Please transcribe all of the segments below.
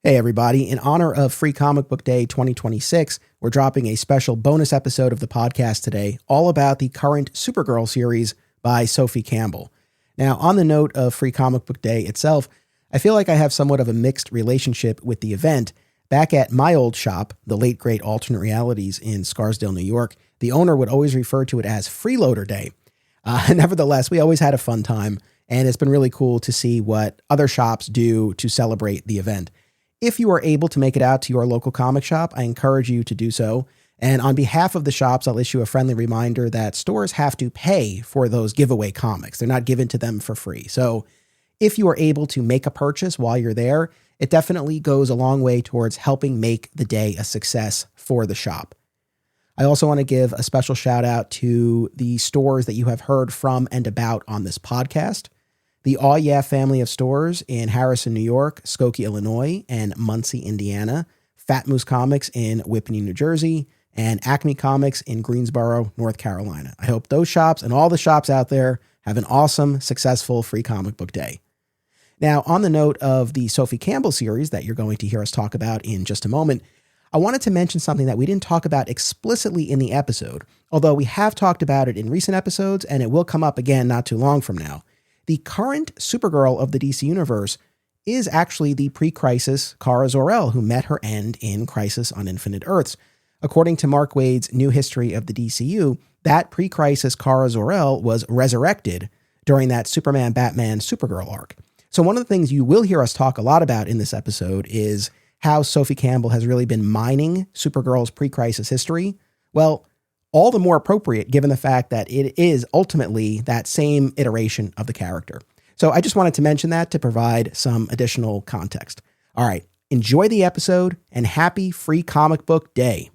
Hey everybody, in honor of Free Comic Book Day 2026, we're dropping a special bonus episode of the podcast today, all about the current Supergirl series by Sophie Campbell. Now, on the note of Free Comic Book Day itself, I feel like I have somewhat of a mixed relationship with the event. Back at my old shop, the late great Alternate Realities in Scarsdale, New York, the owner would always refer to it as Freeloader Day. Nevertheless, we always had a fun time, and it's been really cool to see what other shops do to celebrate the event. If you are able to make it out to your local comic shop, I encourage you to do so. And on behalf of the shops, I'll issue a friendly reminder that stores have to pay for those giveaway comics. They're not given to them for free. So if you are able to make a purchase while you're there, it definitely goes a long way towards helping make the day a success for the shop. I also want to give a special shout out to the stores that you have heard from and about on this podcast. The Aw Yeah family of stores in Harrison, New York, Skokie, Illinois, and Muncie, Indiana, Fat Moose Comics in Whippany, New Jersey, and Acme Comics in Greensboro, North Carolina. I hope those shops and all the shops out there have an awesome, successful Free Comic Book Day. Now, on the note of the Sophie Campbell series that you're going to hear us talk about in just a moment, I wanted to mention something that we didn't talk about explicitly in the episode, although we have talked about it in recent episodes, and it will come up again not too long from now. The current Supergirl of the DC Universe is actually the pre-Crisis Kara Zor-El, who met her end in Crisis on Infinite Earths. According to Mark Waid's New History of the DCU, that pre-Crisis Kara Zor-El was resurrected during that Superman-Batman Supergirl arc. So one of the things you will hear us talk a lot about in this episode is how Sophie Campbell has really been mining Supergirl's pre-Crisis history. Well, all the more appropriate given the fact that it is ultimately that same iteration of the character. So I just wanted to mention that to provide some additional context. All right, enjoy the episode and happy Free Comic Book Day.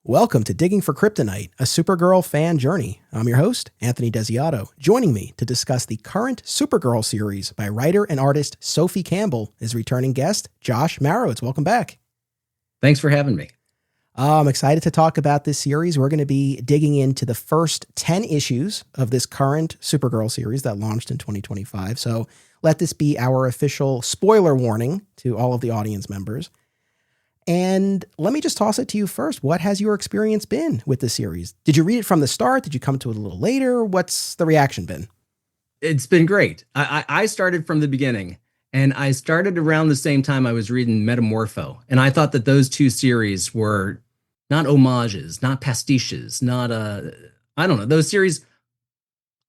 Welcome to Digging for Kryptonite, a Supergirl fan journey. I'm your host, Anthony Desiato. Joining me to discuss the current Supergirl series by writer and artist Sophie Campbell is returning guest Josh Marowitz. Welcome back. Thanks for having me. I'm excited to talk about this series. We're going to be digging into the first 10 issues of this current Supergirl series that launched in 2025. So let this be our official spoiler warning to all of the audience members. And let me just toss it to you first. What has your experience been with the series? Did you read it from the start? Did you come to it a little later? What's the reaction been? It's been great. I started from the beginning, and I started around the same time I was reading Metamorpho. And I thought that those two series were not homages, not pastiches, not, I don't know, those series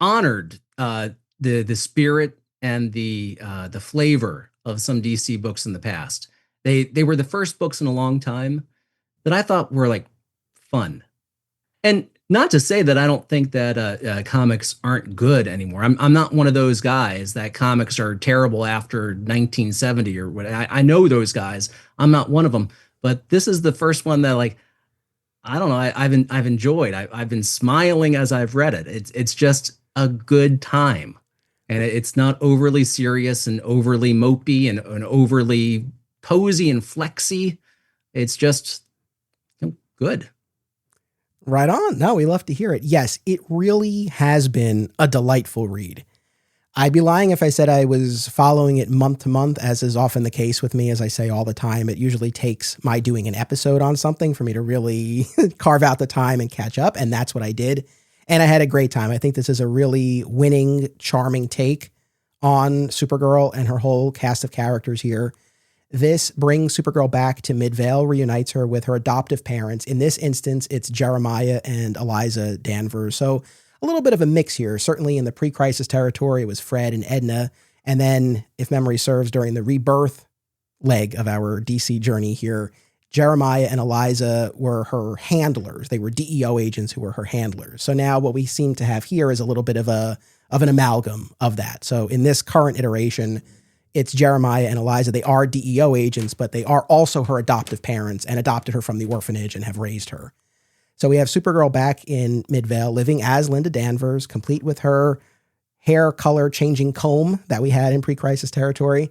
honored the spirit and the flavor of some DC books in the past. They were the first books in a long time that I thought were like fun. And not to say that I don't think that comics aren't good anymore. I'm not one of those guys that comics are terrible after 1970 or what. I know those guys. I'm not one of them. But this is the first one that, like, I don't know. I've enjoyed. I've been smiling as I've read it. It's just a good time, and it's not overly serious and overly mopey and overly posy and flexy. It's just good. Right on. No, we love to hear it. Yes, it really has been a delightful read. I'd be lying if I said I was following it month to month, as is often the case with me. As I say all the time, it usually takes my doing an episode on something for me to really carve out the time and catch up. And that's what I did. And I had a great time. I think this is a really winning, charming take on Supergirl and her whole cast of characters here. This brings Supergirl back to Midvale, reunites her with her adoptive parents. In this instance, it's Jeremiah and Linda Danvers. So a little bit of a mix here. Certainly in the pre-Crisis territory, it was Fred and Edna. And then, if memory serves, during the rebirth leg of our DC journey here, Jeremiah and Eliza were her handlers. They were DEO agents who were her handlers. So now what we seem to have here is a little bit of an amalgam of that. So in this current iteration, it's Jeremiah and Eliza. They are DEO agents, but they are also her adoptive parents and adopted her from the orphanage and have raised her. So we have Supergirl back in Midvale, living as Linda Danvers, complete with her hair color changing comb that we had in pre-crisis territory.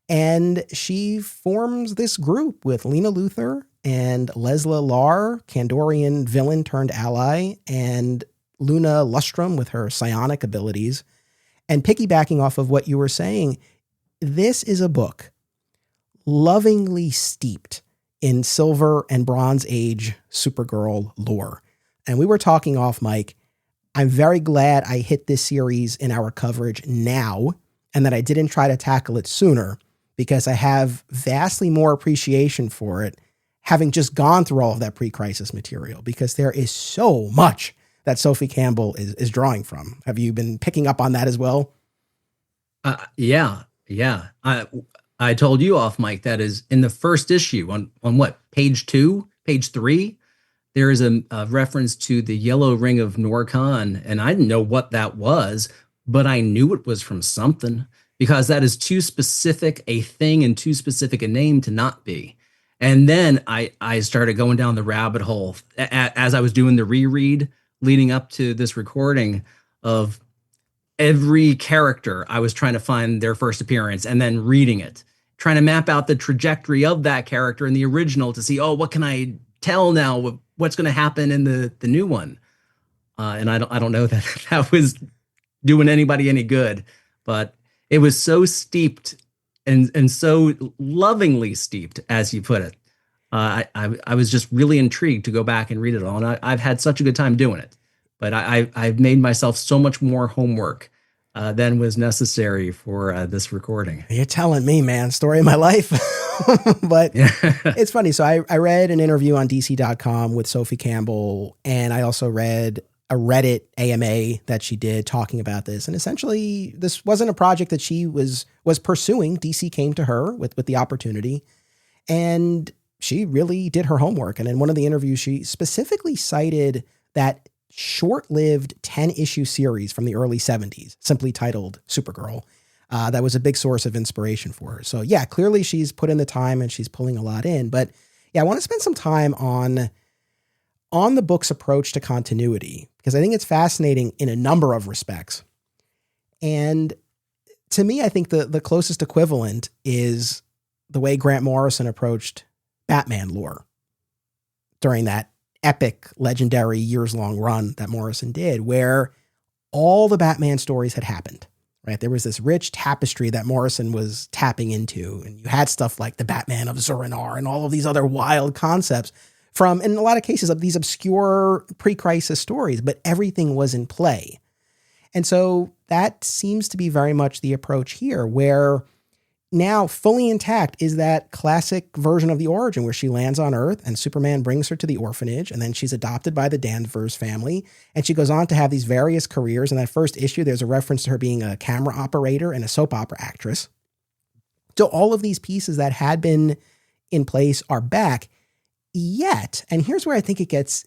And she forms this group with Lena Luthor and Lesla-Lar, Kandorian villain turned ally, and Luna Lustrum with her psionic abilities. And piggybacking off of what you were saying, this is a book lovingly steeped in Silver and Bronze Age Supergirl lore. And we were talking off mic. I'm very glad I hit this series in our coverage now and that I didn't try to tackle it sooner, because I have vastly more appreciation for it, having just gone through all of that pre-crisis material, because there is so much that Sophie Campbell is drawing from. Have you been picking up on that as well? Yeah. I told you off mic that is in the first issue on what, page 2, page 3, there is a reference to the yellow ring of Norcon, and I didn't know what that was, but I knew it was from something, because that is too specific a thing and too specific a name to not be. And then I started going down the rabbit hole as I was doing the reread leading up to this recording of every character. I was trying to find their first appearance and then reading it, trying to map out the trajectory of that character in the original to see, oh, what can I tell now? What's going to happen in the new one? And I don't know that that was doing anybody any good, but it was so steeped and so lovingly steeped, as you put it. I was just really intrigued to go back and read it all. And I've had such a good time doing it, but I've made myself so much more homework than was necessary for this recording. You're telling me, man, story of my life. But yeah. It's funny. So I read an interview on DC.com with Sophie Campbell, and I also read a Reddit AMA that she did talking about this. And essentially, this wasn't a project that she was pursuing. DC came to her with the opportunity, and she really did her homework. And in one of the interviews, she specifically cited that short-lived 10-issue series from the early 70s, simply titled Supergirl. That was a big source of inspiration for her. So yeah, clearly she's put in the time and she's pulling a lot in. But yeah, I want to spend some time on the book's approach to continuity, because I think it's fascinating in a number of respects. And to me, I think the closest equivalent is the way Grant Morrison approached Batman lore during that epic, legendary, years-long run that Morrison did, where all the Batman stories had happened, right? There was this rich tapestry that Morrison was tapping into, and you had stuff like the Batman of Zur-En-Arrh and all of these other wild concepts from, in a lot of cases, of these obscure pre-crisis stories, but everything was in play. And so that seems to be very much the approach here, where now fully intact is that classic version of the origin where she lands on Earth and Superman brings her to the orphanage, and then she's adopted by the Danvers family, and she goes on to have these various careers. In that first issue, there's a reference to her being a camera operator and a soap opera actress. So all of these pieces that had been in place are back. Yet, and here's where I think it gets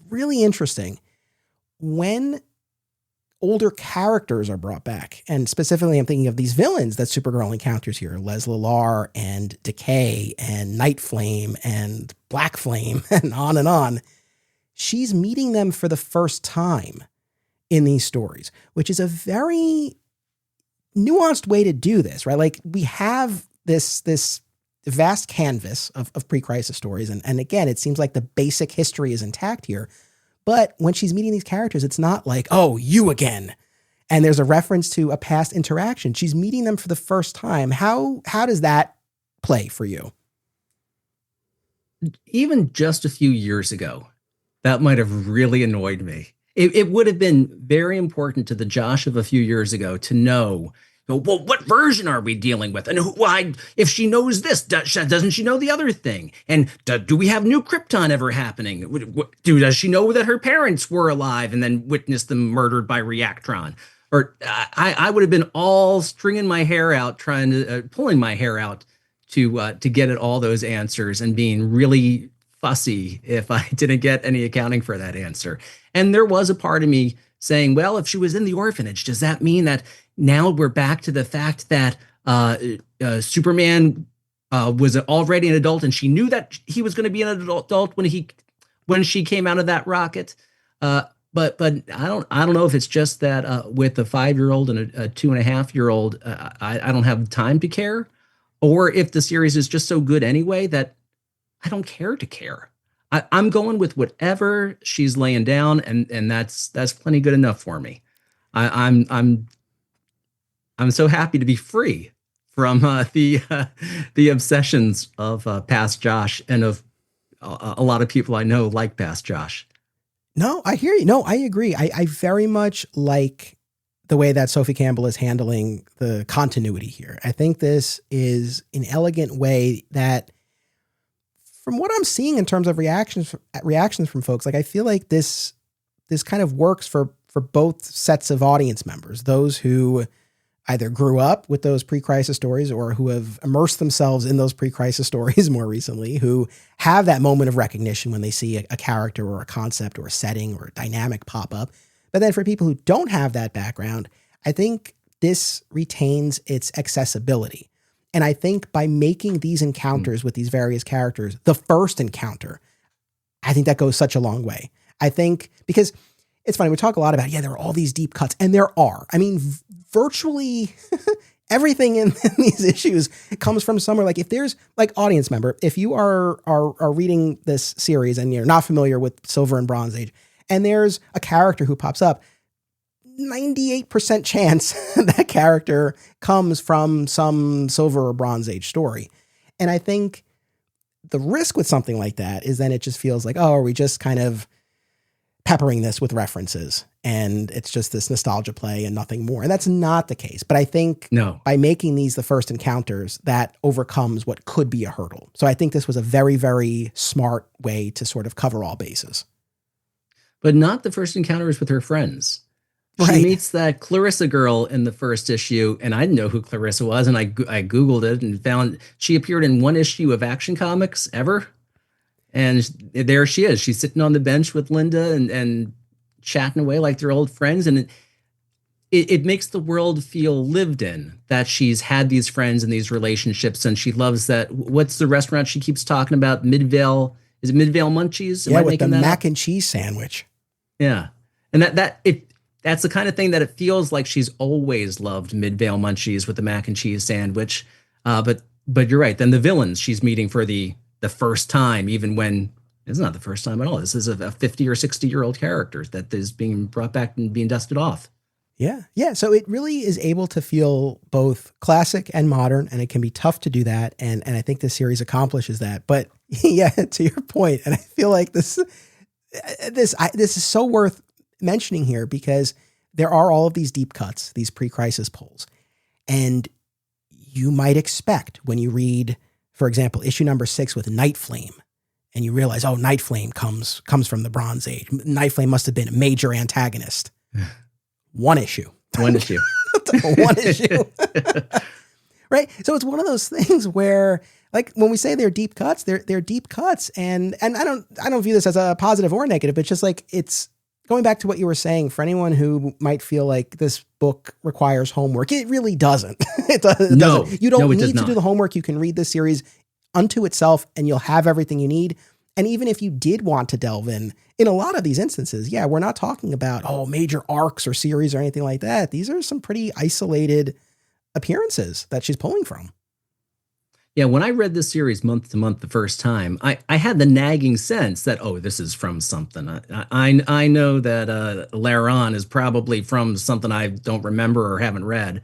really interesting, when older characters are brought back, and specifically I'm thinking of these villains that Supergirl encounters here, Lesla-Lar and Decay and Night Flame and Black Flame and on, she's meeting them for the first time in these stories, which is a very nuanced way to do this, right? Like, we have this vast canvas of pre-crisis stories. And again, it seems like the basic history is intact here. But when she's meeting these characters, it's not like, oh, you again. And there's a reference to a past interaction. She's meeting them for the first time. How does that play for you? Even just a few years ago, that might have really annoyed me. It would have been very important to the Josh of a few years ago to know, well, what version are we dealing with? And why, if she knows this, doesn't she know the other thing? And do we have new Krypton ever happening? Does she know that her parents were alive and then witnessed them murdered by Reactron? Or I would have been all stringing my hair out, trying to pulling my hair out to get at all those answers, and being really fussy if I didn't get any accounting for that answer. And there was a part of me saying, well, if she was in the orphanage, does that mean that now we're back to the fact that Superman was already an adult, and she knew that he was going to be an adult when she came out of that rocket. But I don't know if it's just that with a 5-year-old and a 2.5-year-old, I don't have time to care, or if the series is just so good anyway that I don't care to care. I'm going with whatever she's laying down, and that's plenty good enough for me. I'm so happy to be free from the obsessions of past Josh and of a lot of people I know like past Josh. No, I hear you. No, I agree. I very much like the way that Sophie Campbell is handling the continuity here. I think this is an elegant way that, from what I'm seeing in terms of reactions from folks, like I feel like this kind of works for both sets of audience members, those who either grew up with those pre-crisis stories or who have immersed themselves in those pre-crisis stories more recently, who have that moment of recognition when they see a character or a concept or a setting or a dynamic pop up. But then for people who don't have that background, I think this retains its accessibility. And I think by making these encounters with these various characters the first encounter, I think that goes such a long way. I think because it's funny, we talk a lot about, there are all these deep cuts, and there are. I mean, virtually everything in these issues comes from somewhere. Like if there's like audience member, if you are reading this series and you're not familiar with Silver and Bronze Age, and there's a character who pops up, 98% chance that character comes from some Silver or Bronze Age story. And I think the risk with something like that is then it just feels like, oh, are we just kind of peppering this with references and it's just this nostalgia play and nothing more. And that's not the case. But I think by making these the first encounters, that overcomes what could be a hurdle. So I think this was a very, very smart way to sort of cover all bases. But not the first encounters with her friends. She meets that Clarissa girl in the first issue, and I didn't know who Clarissa was, and I Googled it and found she appeared in one issue of Action Comics ever. And there she is. She's sitting on the bench with Linda and chatting away like they're old friends. And it makes the world feel lived in, that she's had these friends and these relationships. And she loves that. What's the restaurant she keeps talking about? Midvale. Is it Midvale Munchies? Yeah, with the mac and cheese sandwich. Yeah. And that's the kind of thing that it feels like she's always loved, Midvale Munchies with the mac and cheese sandwich. But you're right. Then the villains she's meeting for the first time, even when it's not the first time at all. This is a 50 or 60-year-old character that is being brought back and being dusted off. Yeah. Yeah. So it really is able to feel both classic and modern, and it can be tough to do that. And I think this series accomplishes that. But yeah, to your point, and I feel like this is so worth mentioning here because there are all of these deep cuts, these pre-crisis pulls. And you might expect when you read, for example, issue number 6 with Night Flame, and you realize, oh, Night Flame comes from the Bronze Age. Night Flame must have been a major antagonist. One issue. One issue. Right? So it's one of those things where, like, when we say they're deep cuts, they're deep cuts. And I don't view this as a positive or negative, but just like it's going back to what you were saying, for anyone who might feel like this book requires homework, it really doesn't. It doesn't. You don't need to do the homework. You can read this series unto itself and you'll have everything you need. And even if you did want to delve in a lot of these instances, we're not talking about, major arcs or series or anything like that. These are some pretty isolated appearances that she's pulling from. Yeah, when I read this series month to month the first time, I had the nagging sense that, this is from something. I know that Laron is probably from something I don't remember or haven't read.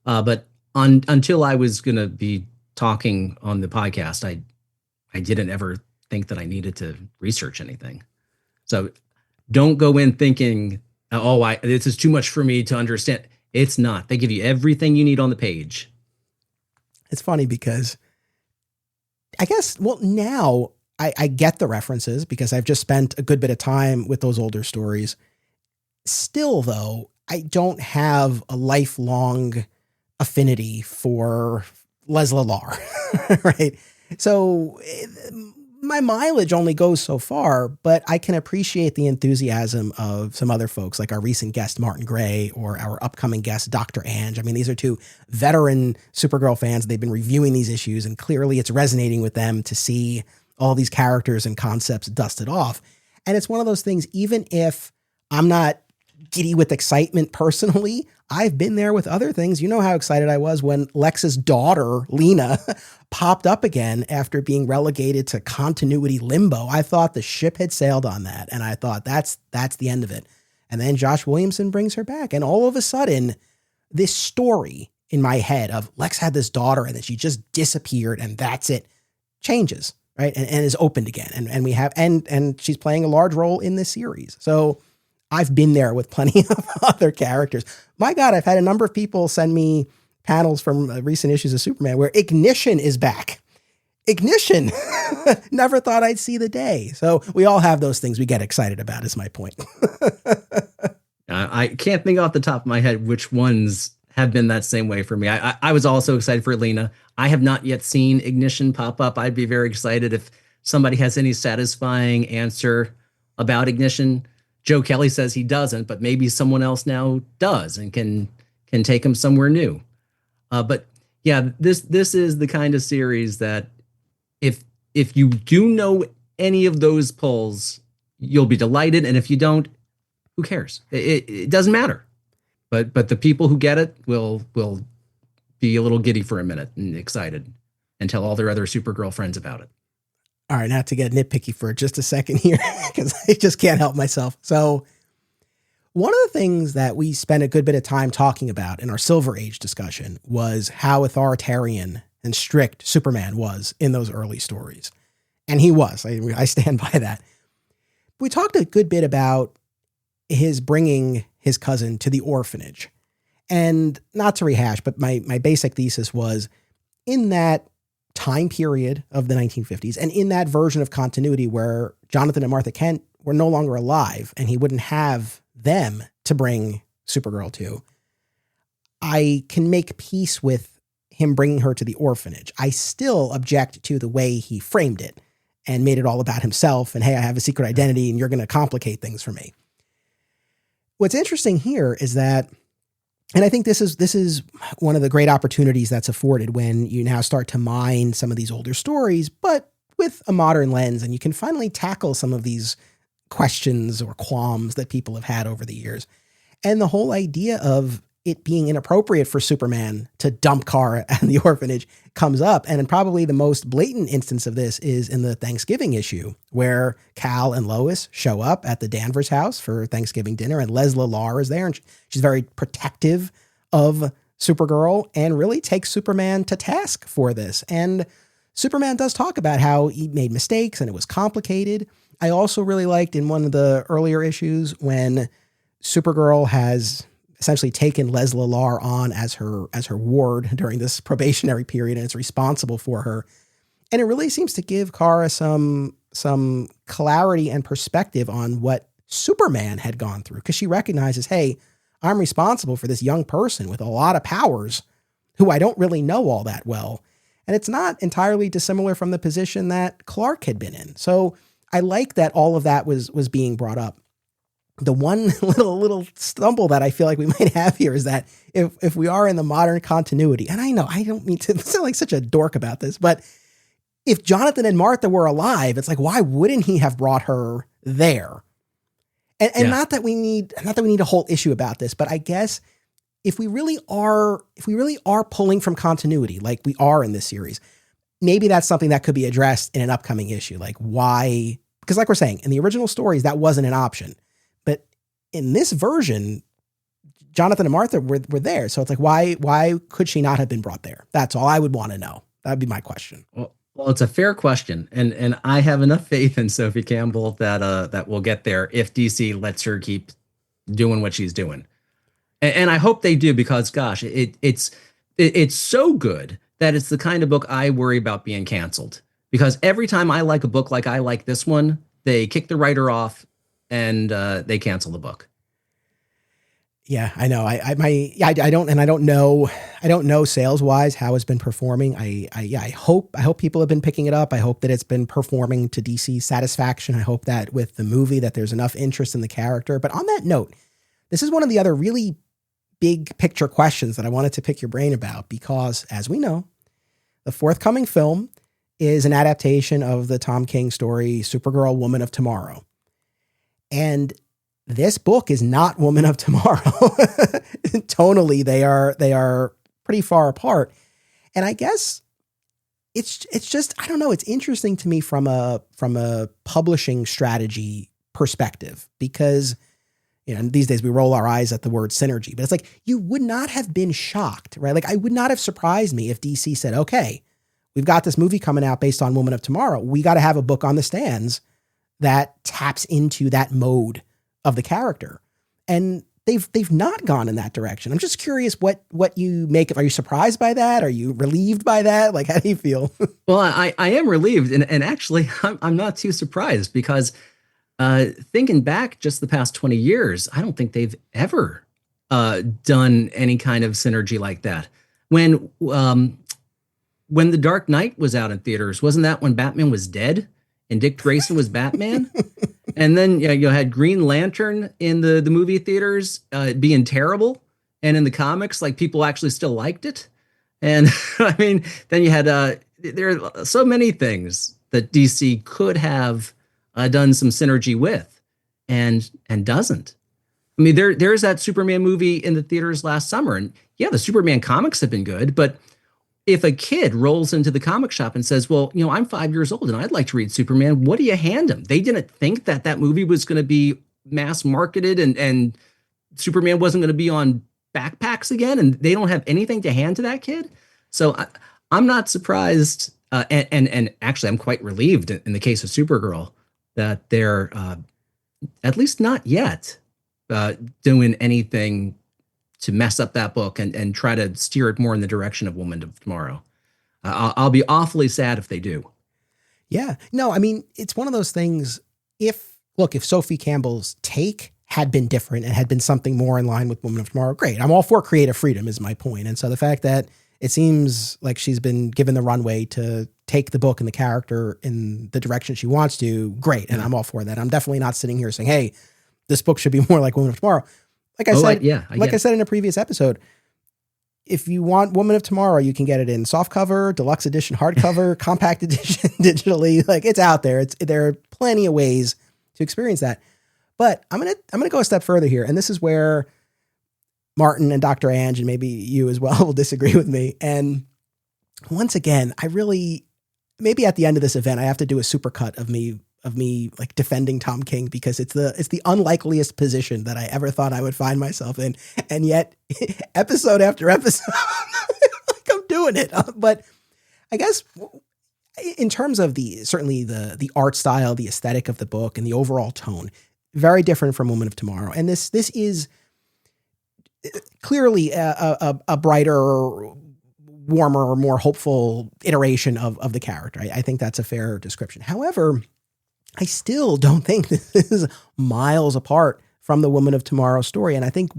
But until I was going to be talking on the podcast, I didn't ever think that I needed to research anything. So don't go in thinking, this is too much for me to understand. It's not. They give you everything you need on the page. It's funny because I guess, now I get the references because I've just spent a good bit of time with those older stories. Still, though, I don't have a lifelong affinity for Lesla-Lar, right? So my mileage only goes so far, but I can appreciate the enthusiasm of some other folks, like our recent guest, Martin Gray, or our upcoming guest, Dr. Ange. I mean, these are two veteran Supergirl fans. They've been reviewing these issues, and clearly it's resonating with them to see all these characters and concepts dusted off. And it's one of those things, even if I'm not giddy with excitement personally, I've been there with other things. You know how excited I was when Lex's daughter, Lena, popped up again after being relegated to continuity limbo. I thought the ship had sailed on that, and I thought that's the end of it. And then Josh Williamson brings her back, and all of a sudden, this story in my head of Lex had this daughter and then she just disappeared and that's it, changes, right? And is opened again. And we have, and she's playing a large role in this series. So I've been there with plenty of other characters. My God, I've had a number of people send me panels from recent issues of Superman where Ignition is back. Ignition. Never thought I'd see the day. So we all have those things we get excited about, is my point. I can't think off the top of my head which ones have been that same way for me. I was also excited for Lena. I have not yet seen Ignition pop up. I'd be very excited if somebody has any satisfying answer about Ignition. Joe Kelly says he doesn't, but maybe someone else now does and can take him somewhere new. But yeah, this is the kind of series that if you do know any of those pulls, you'll be delighted, and if you don't, who cares? It doesn't matter. But the people who get it will be a little giddy for a minute and excited and tell all their other Supergirl friends about it. All right, not to get nitpicky for just a second here, because I just can't help myself. So one of the things that we spent a good bit of time talking about in our Silver Age discussion was how authoritarian and strict Superman was in those early stories. And he was. I stand by that. We talked a good bit about his bringing his cousin to the orphanage. And not to rehash, but my basic thesis was, in that time period of the 1950s and in that version of continuity where Jonathan and Martha Kent were no longer alive and he wouldn't have them to bring Supergirl to, I can make peace with him bringing her to the orphanage. I still object to the way he framed it and made it all about himself and, hey, I have a secret identity and you're going to complicate things for me. What's interesting here is that, and I think this is one of the great opportunities that's afforded when you now start to mine some of these older stories, but with a modern lens, and you can finally tackle some of these questions or qualms that people have had over the years. And the whole idea of it being inappropriate for Superman to dump Kara at the orphanage comes up. And probably the most blatant instance of this is in the Thanksgiving issue, where Cal and Lois show up at the Danvers house for Thanksgiving dinner, and Lesla-Lar is there, and she's very protective of Supergirl and really takes Superman to task for this. And Superman does talk about how he made mistakes and it was complicated. I also really liked in one of the earlier issues when Supergirl has essentially taken Lesla-Lar on as her ward during this probationary period and is responsible for her. And it really seems to give Kara some clarity and perspective on what Superman had gone through, because she recognizes, hey, I'm responsible for this young person with a lot of powers who I don't really know all that well. And it's not entirely dissimilar from the position that Clark had been in. So I like that all of that was being brought up. The one little stumble that I feel like we might have here is that if we are in the modern continuity, and I know I don't mean to sound like such a dork about this, but if Jonathan and Martha were alive, it's like, why wouldn't he have brought her there? And not that we need a whole issue about this, but I guess if we really are pulling from continuity, like we are in this series, maybe that's something that could be addressed in an upcoming issue. Like, why? Because like we're saying, in the original stories, that wasn't an option. But in this version, Jonathan and Martha were there. So it's like, why could she not have been brought there? That's all I would want to know. That'd be my question. Well, it's a fair question. And I have enough faith in Sophie Campbell that we'll get there if DC lets her keep doing what she's doing. And I hope they do, because gosh, it's so good that it's the kind of book I worry about being canceled. Because every time I like a book like I like this one, they kick the writer off and they cancel the book. Yeah, I know. I don't know sales wise how it's been performing. I hope people have been picking it up. I hope that it's been performing to DC's satisfaction. I hope that with the movie that there's enough interest in the character. But on that note, this is one of the other really big picture questions that I wanted to pick your brain about, because as we know, the forthcoming film is an adaptation of the Tom King story, Supergirl, Woman of Tomorrow. And this book is not Woman of Tomorrow. Tonally, they are pretty far apart. And I guess it's just, I don't know, it's interesting to me from a publishing strategy perspective, because these days we roll our eyes at the word synergy, but it's like, you would not have been shocked, right? Like, I would not have surprised me if DC said, okay, we've got this movie coming out based on Woman of Tomorrow. We got to have a book on the stands that taps into that mode of the character. And they've not gone in that direction. I'm just curious what you make of. Are you surprised by that? Are you relieved by that? Like, how do you feel? Well, I am relieved. And actually, I'm not too surprised, because thinking back just the past 20 years, I don't think they've ever done any kind of synergy like that. When The Dark Knight was out in theaters, wasn't that when Batman was dead and Dick Grayson was Batman? And then you had Green Lantern in the movie theaters being terrible. And in the comics, like, people actually still liked it. And I mean, then you had, there are so many things that DC could have done some synergy with and doesn't. I mean, there's that Superman movie in the theaters last summer. And yeah, the Superman comics have been good, but if a kid rolls into the comic shop and says, well, I'm 5 years old and I'd like to read Superman, what do you hand them? They didn't think that movie was going to be mass marketed and Superman wasn't going to be on backpacks again, and they don't have anything to hand to that kid. So I'm not surprised. And actually, I'm quite relieved in the case of Supergirl that they're at least not yet doing anything to mess up that book and try to steer it more in the direction of Woman of Tomorrow. I'll be awfully sad if they do. Yeah. No, I mean, it's one of those things. If Sophie Campbell's take had been different and had been something more in line with Woman of Tomorrow, great. I'm all for creative freedom is my point. And so the fact that it seems like she's been given the runway to take the book and the character in the direction she wants to, great. And I'm all for that. I'm definitely not sitting here saying, hey, this book should be more like Woman of Tomorrow. Like I said, I said in a previous episode, if you want Woman of Tomorrow, you can get it in softcover, deluxe edition, hardcover, compact edition, digitally. Like, it's out there. There are plenty of ways to experience that. But I'm gonna go a step further here, and this is where Martin and Dr. Ange, and maybe you as well, will disagree with me. And once again, maybe at the end of this event, I have to do a supercut of me like defending Tom King, because it's the unlikeliest position that I ever thought I would find myself in. And yet episode after episode, like, I'm doing it. But I guess in terms of certainly the art style, the aesthetic of the book, and the overall tone, very different from Woman of Tomorrow. And this is clearly a brighter, warmer, more hopeful iteration of the character. I think that's a fair description. However, I still don't think this is miles apart from the Woman of Tomorrow story. And I think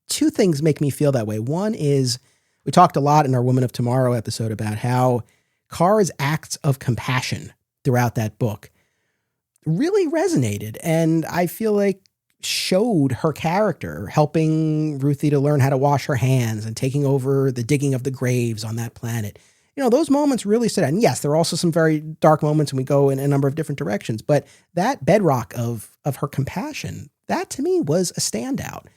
two things make me feel that way. One is, we talked a lot in our Woman of Tomorrow episode about how Kara's acts of compassion throughout that book really resonated, and I feel like showed her character, helping Ruthie to learn how to wash her hands and taking over the digging of the graves on that planet. Those moments really stood out. And yes, there are also some very dark moments, and we go in a number of different directions, but that bedrock of her compassion, that to me was a standout.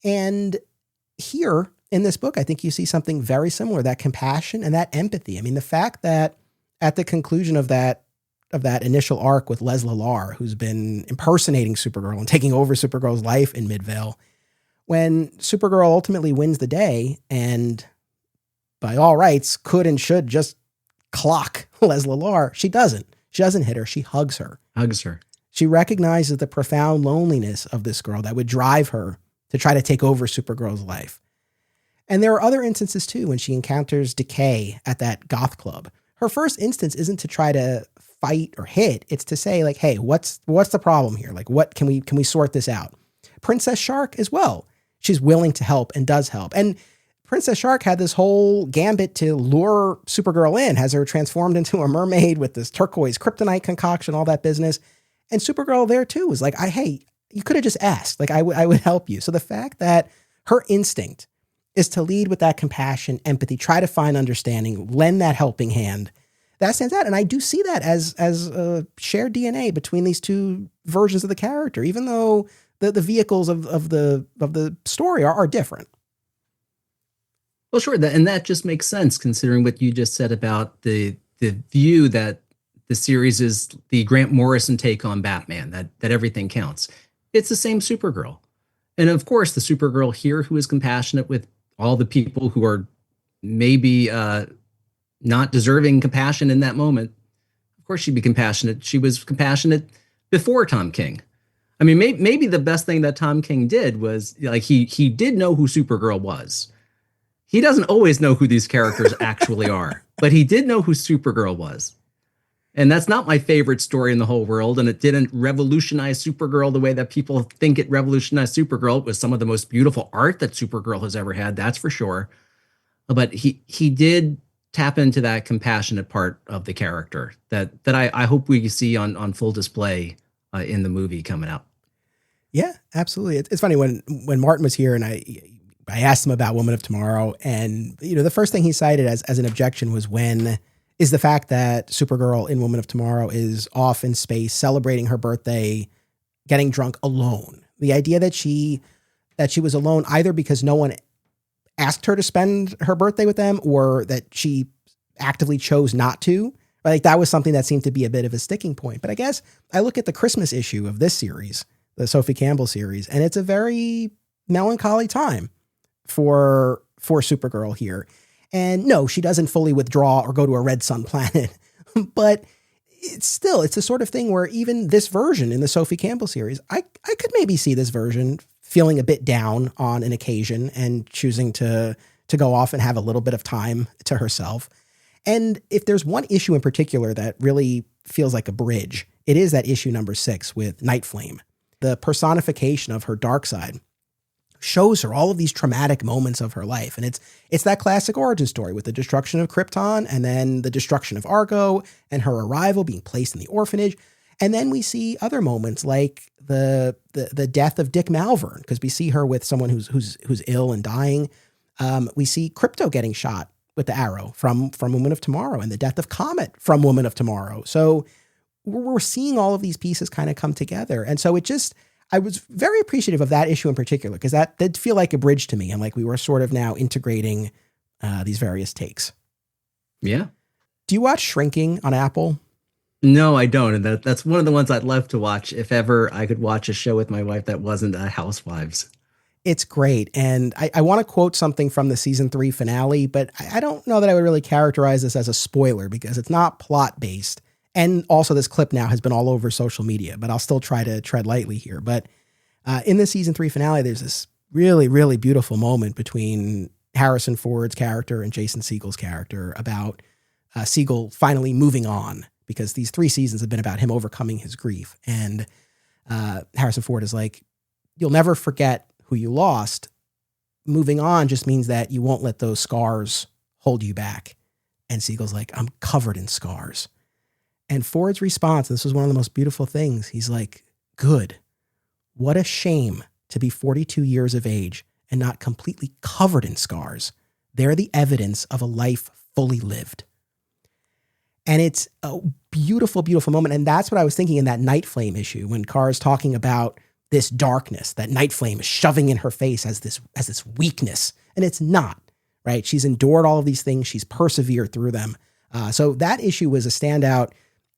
And here in this book, I think you see something very similar, that compassion and that empathy. I mean, the fact that at the conclusion of that initial arc with Lesla-Lar, who's been impersonating Supergirl and taking over Supergirl's life in Midvale, when Supergirl ultimately wins the day and by all rights could and should just clock Lesla-Lar, she doesn't. She doesn't hit her. She hugs her. She recognizes the profound loneliness of this girl that would drive her to try to take over Supergirl's life. And there are other instances too, when she encounters Decay at that goth club. Her first instance isn't to try to fight or hit. It's to say, like, hey, what's the problem here? Like, what can we sort this out? Princess Shark as well. she's willing to help and does help. And Princess Shark had this whole gambit to lure Supergirl in, has her transformed into a mermaid with this turquoise kryptonite concoction, all that business. And Supergirl there too was like, hey, you could have just asked. Like, I would help you. So the fact that her instinct is to lead with that compassion, empathy, try to find understanding, lend that helping hand, that stands out. And I do see that as a shared DNA between these two versions of the character, even though the vehicles of the story are different. Well, sure. And that just makes sense considering what you just said about the view that the series is the Grant Morrison take on Batman, that everything counts. It's the same Supergirl. And of course, the Supergirl here who is compassionate with all the people who are maybe not deserving compassion in that moment. Of course, she'd be compassionate. She was compassionate before Tom King. I mean, maybe the best thing that Tom King did was like he did know who Supergirl was. He doesn't always know who these characters actually are, but he did know who Supergirl was. And that's not my favorite story in the whole world. And it didn't revolutionize Supergirl the way that people think it revolutionized Supergirl. It was some of the most beautiful art that Supergirl has ever had. That's for sure. But he did tap into that compassionate part of the character that I hope we see on full display in the movie coming out. Yeah, absolutely. It's funny when Martin was here and I asked him about Woman of Tomorrow, and the first thing he cited as an objection was the fact that Supergirl in Woman of Tomorrow is off in space celebrating her birthday, getting drunk alone. The idea that she was alone either because no one asked her to spend her birthday with them or that she actively chose not to. Like that was something that seemed to be a bit of a sticking point. But I guess I look at the Christmas issue of this series, the Sophie Campbell series, and it's a very melancholy time for Supergirl here. And no, she doesn't fully withdraw or go to a red sun planet, but it's the sort of thing where even this version in the Sophie Campbell series, I could maybe see this version feeling a bit down on an occasion and choosing to go off and have a little bit of time to herself. And if there's one issue in particular that really feels like a bridge, it is that issue number 6 with Night Flame. The personification of her dark side shows her all of these traumatic moments of her life. And it's that classic origin story with the destruction of Krypton and then the destruction of Argo and her arrival being placed in the orphanage. And then we see other moments like the death of Dick Malvern, because we see her with someone who's ill and dying. We see Crypto getting shot with the arrow from Woman of Tomorrow, and the death of Comet from Woman of Tomorrow. So we're seeing all of these pieces kind of come together. And so I was very appreciative of that issue in particular, because that did feel like a bridge to me. And like we were sort of now integrating these various takes. Yeah. Do you watch Shrinking on Apple? No, I don't. And that's one of the ones I'd love to watch if ever I could watch a show with my wife that wasn't Housewives. It's great. And I want to quote something from the season 3 finale, but I don't know that I would really characterize this as a spoiler because it's not plot based. And also this clip now has been all over social media, but I'll still try to tread lightly here. But in the season 3 finale, there's this really, really beautiful moment between Harrison Ford's character and Jason Segel's character about Segel finally moving on, because these 3 seasons have been about him overcoming his grief. And Harrison Ford is like, you'll never forget who you lost. Moving on just means that you won't let those scars hold you back. And Segel's like, I'm covered in scars. And Ford's response, this was one of the most beautiful things. He's like, good. What a shame to be 42 years of age and not completely covered in scars. They're the evidence of a life fully lived. And it's a beautiful, beautiful moment. And that's what I was thinking in that Night Flame issue when Kara's talking about this darkness that Night Flame is shoving in her face as this weakness. And it's not, right? She's endured all of these things. She's persevered through them. So that issue was a standout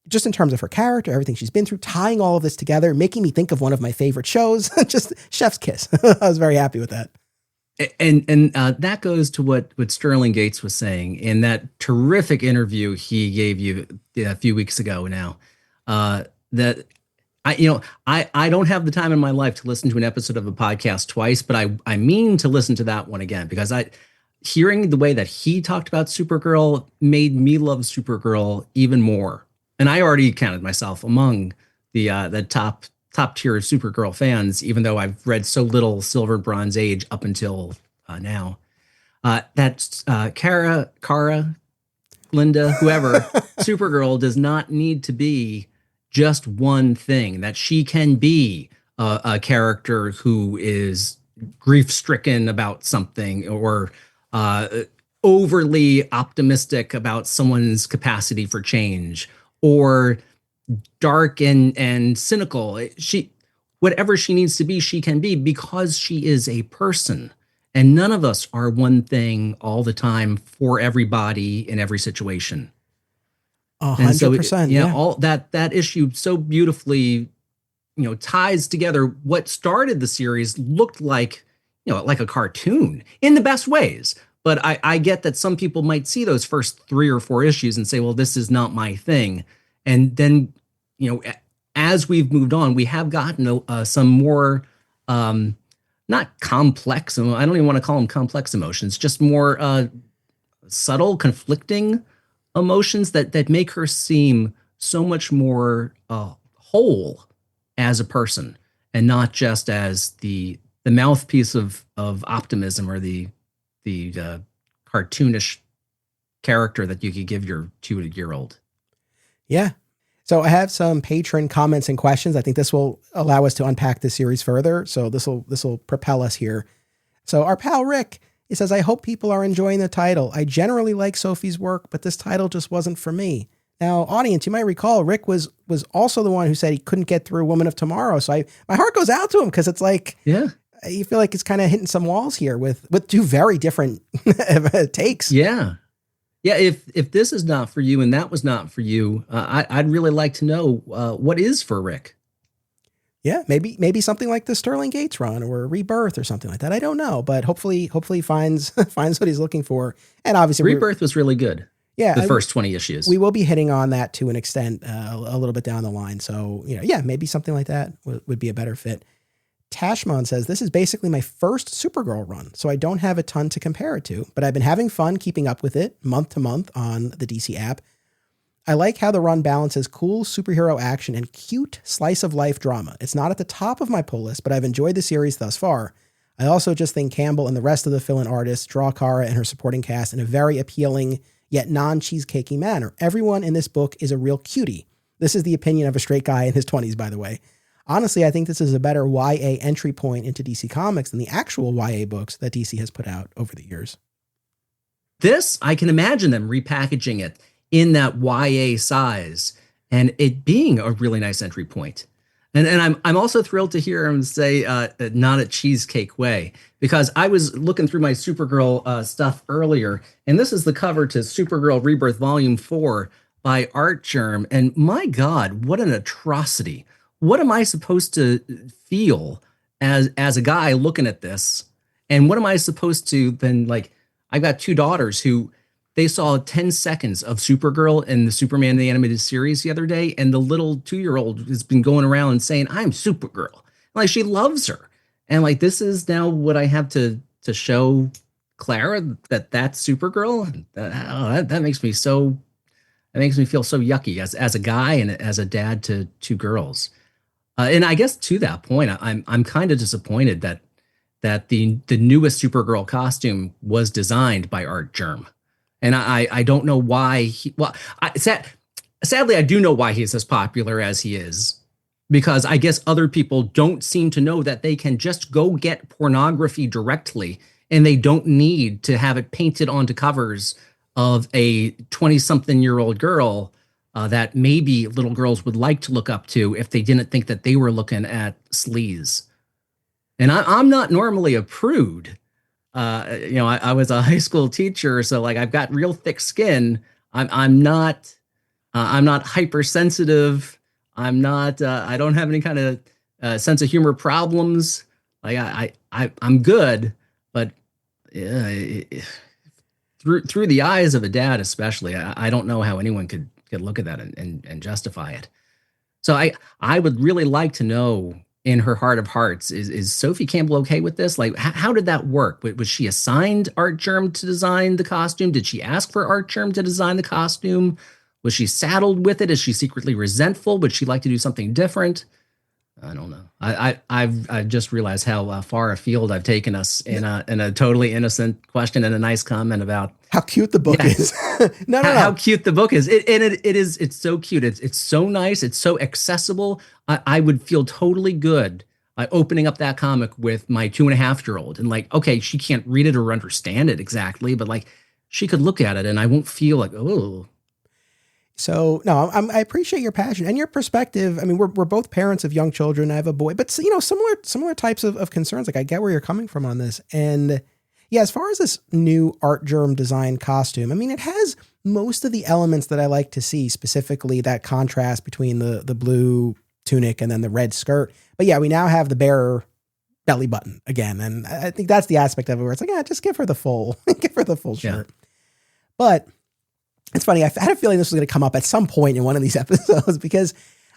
just in terms of her character, everything she's been through, tying all of this together, making me think of one of my favorite shows, just Chef's Kiss. I was very happy with that. And that goes to what Sterling Gates was saying in that terrific interview he gave you a few weeks ago now, that I don't have the time in my life to listen to an episode of a podcast twice, but I mean to listen to that one again, because hearing the way that he talked about Supergirl made me love Supergirl even more. And I already counted myself among the top top tier Supergirl fans, even though I've read so little Silver and Bronze Age up until now. That Kara, Linda, whoever, Supergirl does not need to be just one thing, that she can be a character who is grief-stricken about something, or overly optimistic about someone's capacity for change, or dark and cynical. Whatever she needs to be, she can be, because she is a person. And none of us are one thing all the time for everybody in every situation. 100%. Yeah. All that issue so beautifully, ties together what started the series. Looked like, like a cartoon in the best ways. But I get that some people might see those first 3 or 4 issues and say, well, this is not my thing. And then, as we've moved on, we have gotten some more, not complex, I don't even want to call them complex emotions, just more subtle, conflicting emotions that make her seem so much more whole as a person, and not just as the mouthpiece of optimism, or the cartoonish character that you could give your 2-year-old. Yeah. So I have some patron comments and questions. I think this will allow us to unpack this series further. So this will propel us here. So our pal Rick, he says, I hope people are enjoying the title. I generally like Sophie's work, but this title just wasn't for me. Now, audience, you might recall Rick was also the one who said he couldn't get through Woman of Tomorrow. So my heart goes out to him, because it's like, yeah, you feel like it's kind of hitting some walls here with 2 very different takes. Yeah. Yeah, if this is not for you and that was not for you, I'd really like to know what is for Rick. Yeah, maybe something like the Sterling Gates run, or Rebirth, or something like that. I don't know, but hopefully finds what he's looking for. And obviously, Rebirth was really good. Yeah, the first 20 issues. We will be hitting on that to an extent a little bit down the line. So maybe something like that would be a better fit. Tashmon says, this is basically my first Supergirl run, so I don't have a ton to compare it to, but I've been having fun keeping up with it month to month on the DC app. I like how the run balances cool superhero action and cute slice of life drama. It's not at the top of my pull list, but I've enjoyed the series thus far. I also just think Campbell and the rest of the fill-in artists draw Kara and her supporting cast in a very appealing yet non-cheesecakey manner. Everyone in this book is a real cutie. This is the opinion of a straight guy in his 20s, by the way. Honestly, I think this is a better YA entry point into DC Comics than the actual YA books that DC has put out over the years. This, I can imagine them repackaging it in that YA size and it being a really nice entry point. And I'm also thrilled to hear him say not a cheesecake way, because I was looking through my Supergirl stuff earlier, and this is the cover to Supergirl Rebirth Volume 4 by Art Germ, and my God, what an atrocity. What am I supposed to feel as a guy looking at this? And what am I supposed to then, like, I've got 2 daughters who they saw 10 seconds of Supergirl in the Superman the Animated Series the other day, and the little 2-year-old has been going around saying, I'm Supergirl. Like, she loves her. And like, this is now what I have to show Clara, that's Supergirl. That makes me feel so yucky as a guy and as a dad to 2 girls. And I guess to that point, I'm kind of disappointed that the newest Supergirl costume was designed by Art Germ. And I don't know why sadly, I do know why he's as popular as he is, because I guess other people don't seem to know that they can just go get pornography directly, and they don't need to have it painted onto covers of a 20-something-year-old girl that maybe little girls would like to look up to if they didn't think that they were looking at sleaze. And I'm not normally a prude. I was a high school teacher, so like I've got real thick skin. I'm not hypersensitive. I'm not. I don't have any kind of sense of humor problems. Like I'm good, but through the eyes of a dad, especially, I don't know how anyone could look at that and justify it. So I would really like to know, in her heart of hearts, is Sophie Campbell okay with this? Like, how did that work? Was she assigned Art Germ to design the costume? Did she ask for Art Germ to design the costume? Was she saddled with it? Is she secretly resentful? Would she like to do something different? I don't know. I've just realized how far afield I've taken us in a totally innocent question and a nice comment about how cute the book is. No. How cute the book is. It's so cute. It's so nice. It's so accessible. I would feel totally good opening up that comic with my 2.5-year-old and like, okay, she can't read it or understand it exactly, but like she could look at it and I won't feel like, oh. So no, I appreciate your passion and your perspective. I mean, we're both parents of young children. I have a boy, but similar types of concerns. Like I get where you're coming from on this. And yeah, as far as this new Art Germ design costume, I mean, it has most of the elements that I like to see, specifically that contrast between the blue tunic and then the red skirt. But yeah, we now have the bare belly button again. And I think that's the aspect of it where it's like, yeah, just give her the full shirt. Yeah. But it's funny. I had a feeling this was going to come up at some point in one of these episodes because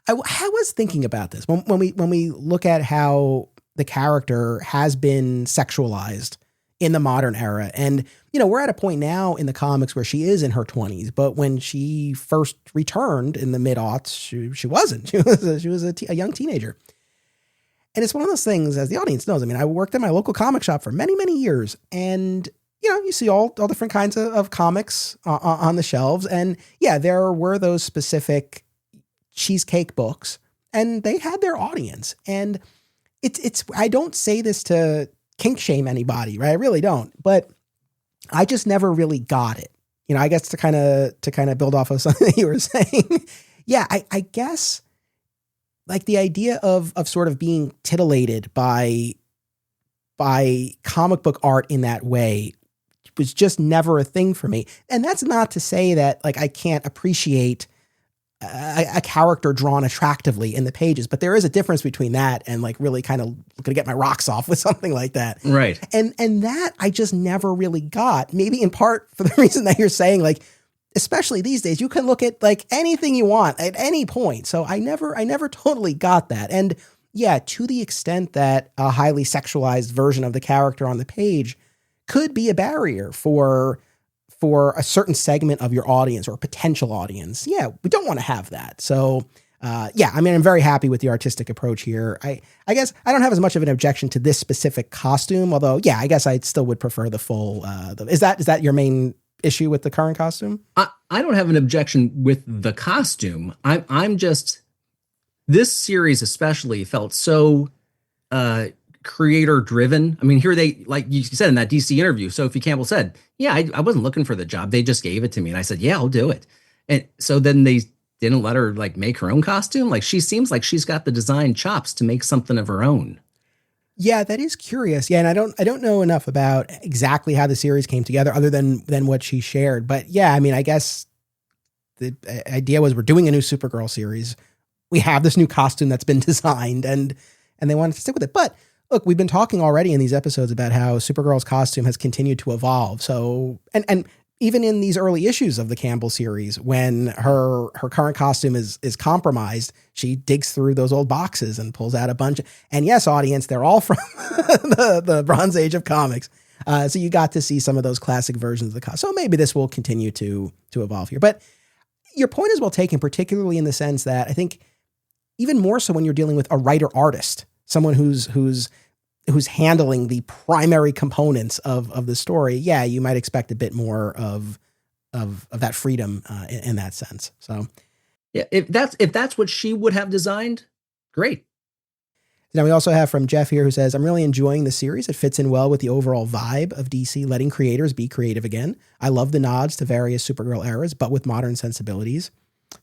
I was thinking about this when we look at how the character has been sexualized in the modern era. And, we're at a point now in the comics where she is in her 20s, but when she first returned in the mid-aughts, she wasn't. She was a young teenager. And it's one of those things, as the audience knows, I mean, I worked at my local comic shop for many, many years, and you see all different kinds of comics on the shelves. And yeah, there were those specific cheesecake books and they had their audience. And it's, I don't say this to kink shame anybody, right? I really don't, but I just never really got it. I guess to kind of build off of something that you were saying. Yeah. I guess like the idea of sort of being titillated by comic book art in that way was just never a thing for me. And that's not to say that like I can't appreciate a character drawn attractively in the pages, but there is a difference between that and like really kind of gonna get my rocks off with something like that. Right. And that I just never really got, maybe in part for the reason that you're saying, like, especially these days, you can look at like anything you want at any point. So I never totally got that. And yeah, to the extent that a highly sexualized version of the character on the page could be a barrier for a certain segment of your audience or potential audience. Yeah, we don't want to have that. So yeah, I mean, I'm very happy with the artistic approach here. I guess I don't have as much of an objection to this specific costume, although yeah, I guess I still would prefer the full, is that your main issue with the current costume? I don't have an objection with the costume. I'm just, this series especially felt so creator driven. I mean, here they, like you said in that DC interview, Sophie Campbell said, yeah, I wasn't looking for the job. They just gave it to me. And I said, yeah, I'll do it. And so then they didn't let her like make her own costume. Like she seems like she's got the design chops to make something of her own. Yeah, that is curious. Yeah, and I don't know enough about exactly how the series came together other than what she shared. But yeah, I mean, I guess the idea was we're doing a new Supergirl series. We have this new costume that's been designed and they wanted to stick with it. But look, we've been talking already in these episodes about how Supergirl's costume has continued to evolve. So, and even in these early issues of the Campbell series, when her current costume is compromised, she digs through those old boxes and pulls out a bunch. And yes, audience, they're all from the Bronze Age of comics. So you got to see some of those classic versions of the costume. So maybe this will continue to evolve here. But your point is well taken, particularly in the sense that I think even more so when you're dealing with a writer-artist, someone who's handling the primary components of the story, yeah, you might expect a bit more of that freedom in that sense. So, yeah, if that's what she would have designed, great. Now we also have from Jeff here who says, I'm really enjoying the series. It fits in well with the overall vibe of DC letting creators be creative again. I love the nods to various Supergirl eras, but with modern sensibilities.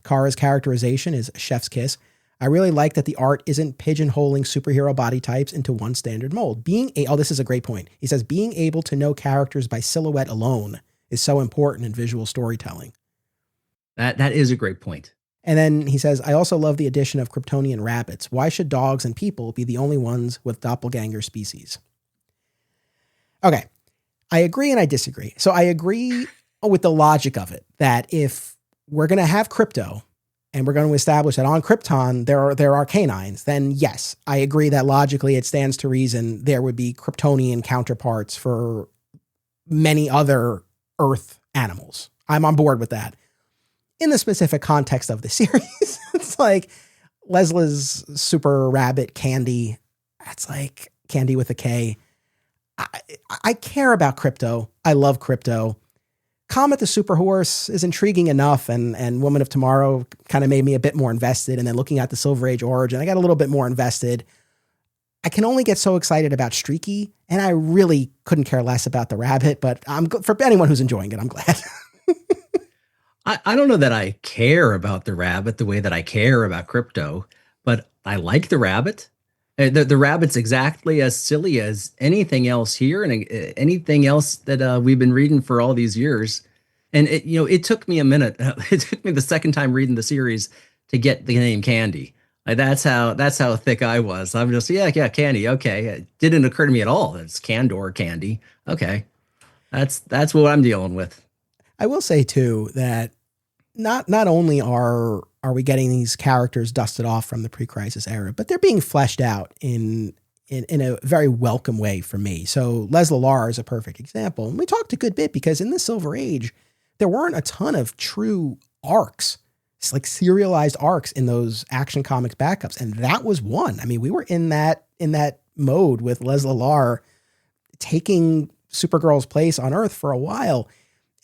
Kara's characterization is chef's kiss. I really like that the art isn't pigeonholing superhero body types into one standard mold. This is a great point. He says, being able to know characters by silhouette alone is so important in visual storytelling. That is a great point. And then he says, I also love the addition of Kryptonian rabbits. Why should dogs and people be the only ones with doppelganger species? Okay. I agree and I disagree. So I agree with the logic of it, that if we're going to have crypto, and we're going to establish that on Krypton, there are canines, then yes, I agree that logically it stands to reason there would be Kryptonian counterparts for many other Earth animals. I'm on board with that. In the specific context of the series, it's like, Lesla's super rabbit Candy. That's like Candy with a K. I care about Crypto. I love Crypto. Comet the Super Horse is intriguing enough, and Woman of Tomorrow kind of made me a bit more invested. And then looking at the Silver Age origin, I got a little bit more invested. I can only get so excited about Streaky, and I really couldn't care less about the rabbit, but for anyone who's enjoying it, I'm glad. I don't know that I care about the rabbit the way that I care about Crypto, but I like the rabbit. The rabbit's exactly as silly as anything else here and anything else that we've been reading for all these years. And it took me a minute. It took me the second time reading the series to get the name Candy. Like that's how thick I was. I'm just yeah, Candy. Okay, it didn't occur to me at all. It's Candor Candy. Okay, that's what I'm dealing with. I will say too that not only are we getting these characters dusted off from the pre-crisis era, but they're being fleshed out in a very welcome way for me. So Lesla-Lar is a perfect example. And we talked a good bit because in the Silver Age, there weren't a ton of true arcs. It's like serialized arcs in those Action Comics backups. And that was one. I mean, we were in that mode with Lesla-Lar taking Supergirl's place on Earth for a while.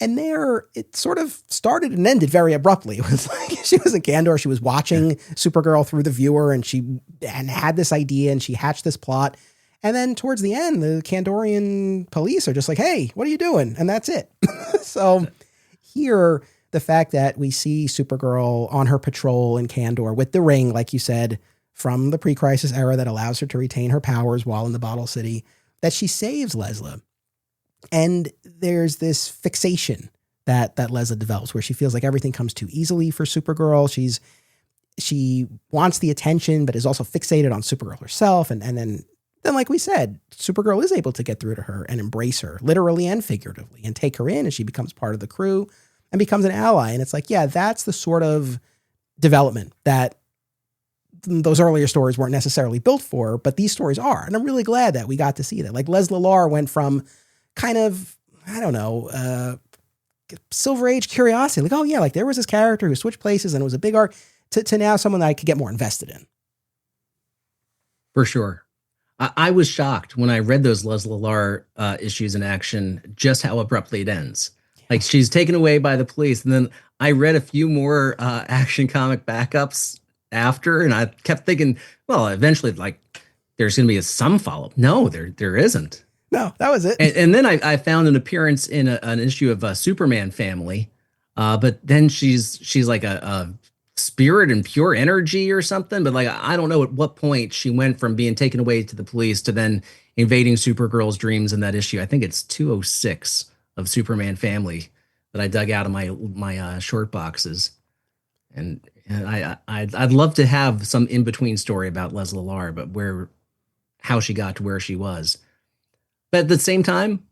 And there, it sort of started and ended very abruptly. It was like she was in Candor. She was watching Supergirl through the viewer, and she had this idea, and she hatched this plot. And then towards the end, the Kandorian police are just like, "Hey, what are you doing?" And that's it. So here, the fact that we see Supergirl on her patrol in Candor with the ring, like you said, from the pre-crisis era that allows her to retain her powers while in the Bottle City, that she saves Lesla. And there's this fixation that Lesla develops where she feels like everything comes too easily for Supergirl. She wants the attention, but is also fixated on Supergirl herself. And then like we said, Supergirl is able to get through to her and embrace her literally and figuratively and take her in, and she becomes part of the crew and becomes an ally. And it's like, yeah, that's the sort of development that those earlier stories weren't necessarily built for, but these stories are. And I'm really glad that we got to see that. Like Lesla-Lar went from kind of, I don't know, Silver Age curiosity. Like, oh yeah, like there was this character who switched places and it was a big arc to now someone that I could get more invested in. For sure. I was shocked when I read those Lesla-Lar issues in Action, just how abruptly it ends. Like she's taken away by the police. And then I read a few more Action comic backups after, and I kept thinking, well, eventually like there's going to be some follow-up. No, there isn't. No, that was it. And then I found an appearance in an issue of Superman Family, but then she's like a spirit and pure energy or something. But like I don't know at what point she went from being taken away to the police to then invading Supergirl's dreams in that issue. I think it's 206 of Superman Family that I dug out of my short boxes, and I'd love to have some in between story about Lesla-Lar, but how she got to where she was. But at the same time,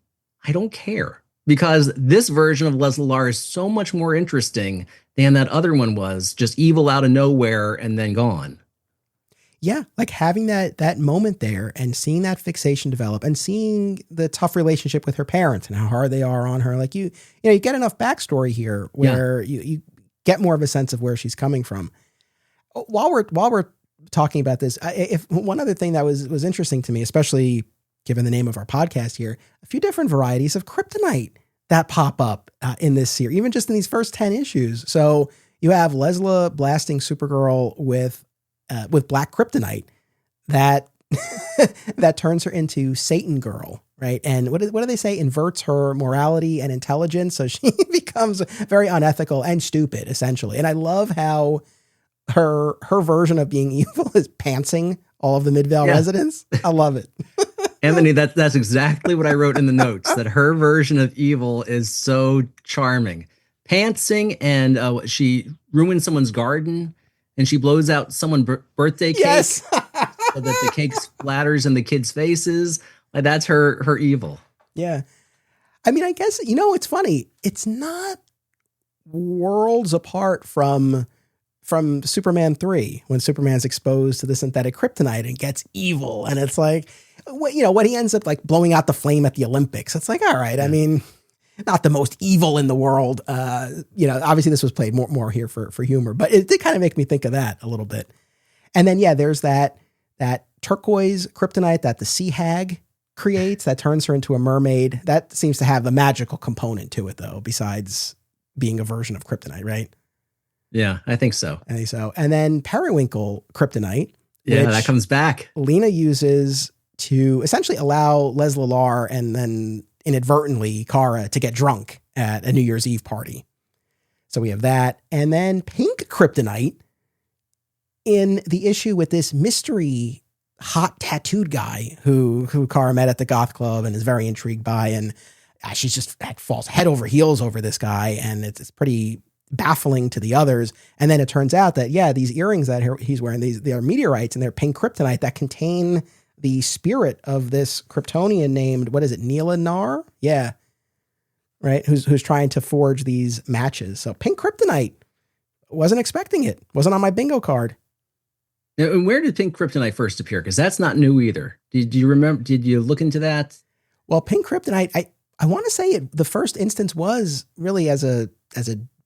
I don't care because this version of Lesla-Lar is so much more interesting than that other one was, just evil out of nowhere and then gone. Yeah, like having that moment there and seeing that fixation develop and seeing the tough relationship with her parents and how hard they are on her. Like you get enough backstory here where you get more of a sense of where she's coming from. While we're talking about this, if one other thing that was interesting to me, especially given the name of our podcast here, a few different varieties of kryptonite that pop up in this series, even just in these first 10 issues. So you have Lesla blasting Supergirl with black kryptonite that that turns her into Satan Girl, right? And what do they say? Inverts her morality and intelligence, so she becomes very unethical and stupid, essentially. And I love how her version of being evil is pantsing all of the Midvale residents. I love it. Anthony, that's exactly what I wrote in the notes, that her version of evil is so charming. Pantsing, and she ruins someone's garden, and she blows out someone's birthday cake so that the cake splatters in the kids' faces. Like, that's her evil. Yeah. I mean, I guess, it's funny. It's not worlds apart from Superman 3, when Superman's exposed to the synthetic kryptonite and gets evil. And it's like, when he ends up like blowing out the flame at the Olympics, it's like, all right, I mean, not the most evil in the world. Obviously this was played more here for humor, but it did kind of make me think of that a little bit. And then, yeah, there's that turquoise kryptonite that the sea hag creates that turns her into a mermaid. That seems to have a magical component to it, though, besides being a version of kryptonite, right? Yeah, I think so. I think so. And then periwinkle kryptonite. Yeah, that comes back. Lena uses to essentially allow Lesla-Lar and then inadvertently Kara to get drunk at a New Year's Eve party. So we have that. And then pink kryptonite in the issue with this mystery hot tattooed guy who Kara met at the goth club and is very intrigued by. And she's just falls head over heels over this guy. And it's pretty baffling to the others. And then it turns out that, yeah, these earrings that he's wearing, they are meteorites and they're pink kryptonite that contain the spirit of this Kryptonian named, what is it, Lesla-Lar? Yeah. Right. Who's trying to forge these matches. So pink kryptonite, wasn't expecting it. Wasn't on my bingo card. Now, and where did pink kryptonite first appear? Because that's not new either. Did you remember? Did you look into that? Well, pink kryptonite, I want to say the first instance was really as a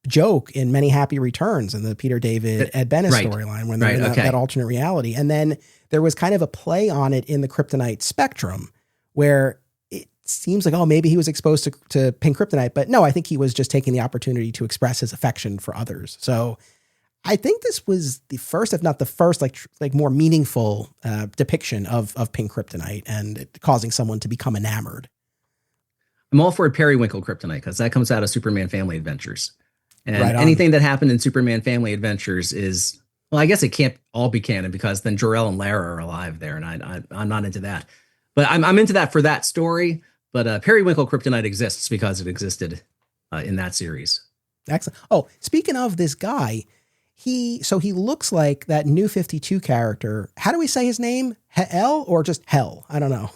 joke in Many Happy Returns in the Peter David Ed Bennett storyline when they're in that alternate reality. And then there was kind of a play on it in the kryptonite spectrum where it seems like, oh, maybe he was exposed to pink kryptonite. But no, I think he was just taking the opportunity to express his affection for others. So I think this was the first, if not the first, like more meaningful depiction of pink kryptonite and it causing someone to become enamored. I'm all for periwinkle kryptonite because that comes out of Superman Family Adventures. And anything that happened in Superman Family Adventures is, well, I guess it can't all be canon because then Jor-El and Lara are alive there, and I'm not into that. But I'm into that for that story. But periwinkle kryptonite exists because it existed in that series. Excellent. Oh, speaking of this guy, he looks like that New 52 character. How do we say his name? Hell or just Hell? I don't know.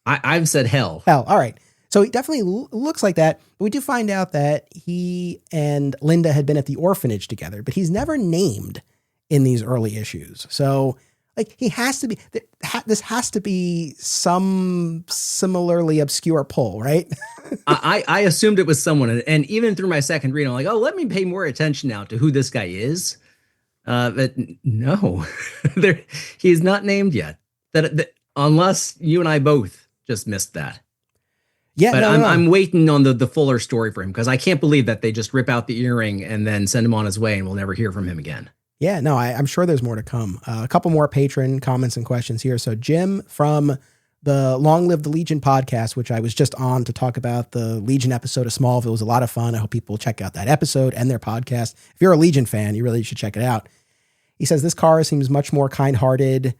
I've said Hell. Hell. All right. So he definitely looks like that. But we do find out that he and Linda had been at the orphanage together, but he's never named in these early issues. So like he has to be, this has to be some similarly obscure pull, right? I assumed it was someone. And even through my second read, I'm like, oh, let me pay more attention now to who this guy is. But no, he's not named yet. That unless you and I both just missed that. Yeah, but I'm waiting on the fuller story for him because I can't believe that they just rip out the earring and then send him on his way and we'll never hear from him again. Yeah, no, I'm sure there's more to come. A couple more patron comments and questions here. So Jim from the Long Live the Legion podcast, which I was just on to talk about the Legion episode of Smallville. It was a lot of fun. I hope people check out that episode and their podcast. If you're a Legion fan, you really should check it out. He says this Kara seems much more kind-hearted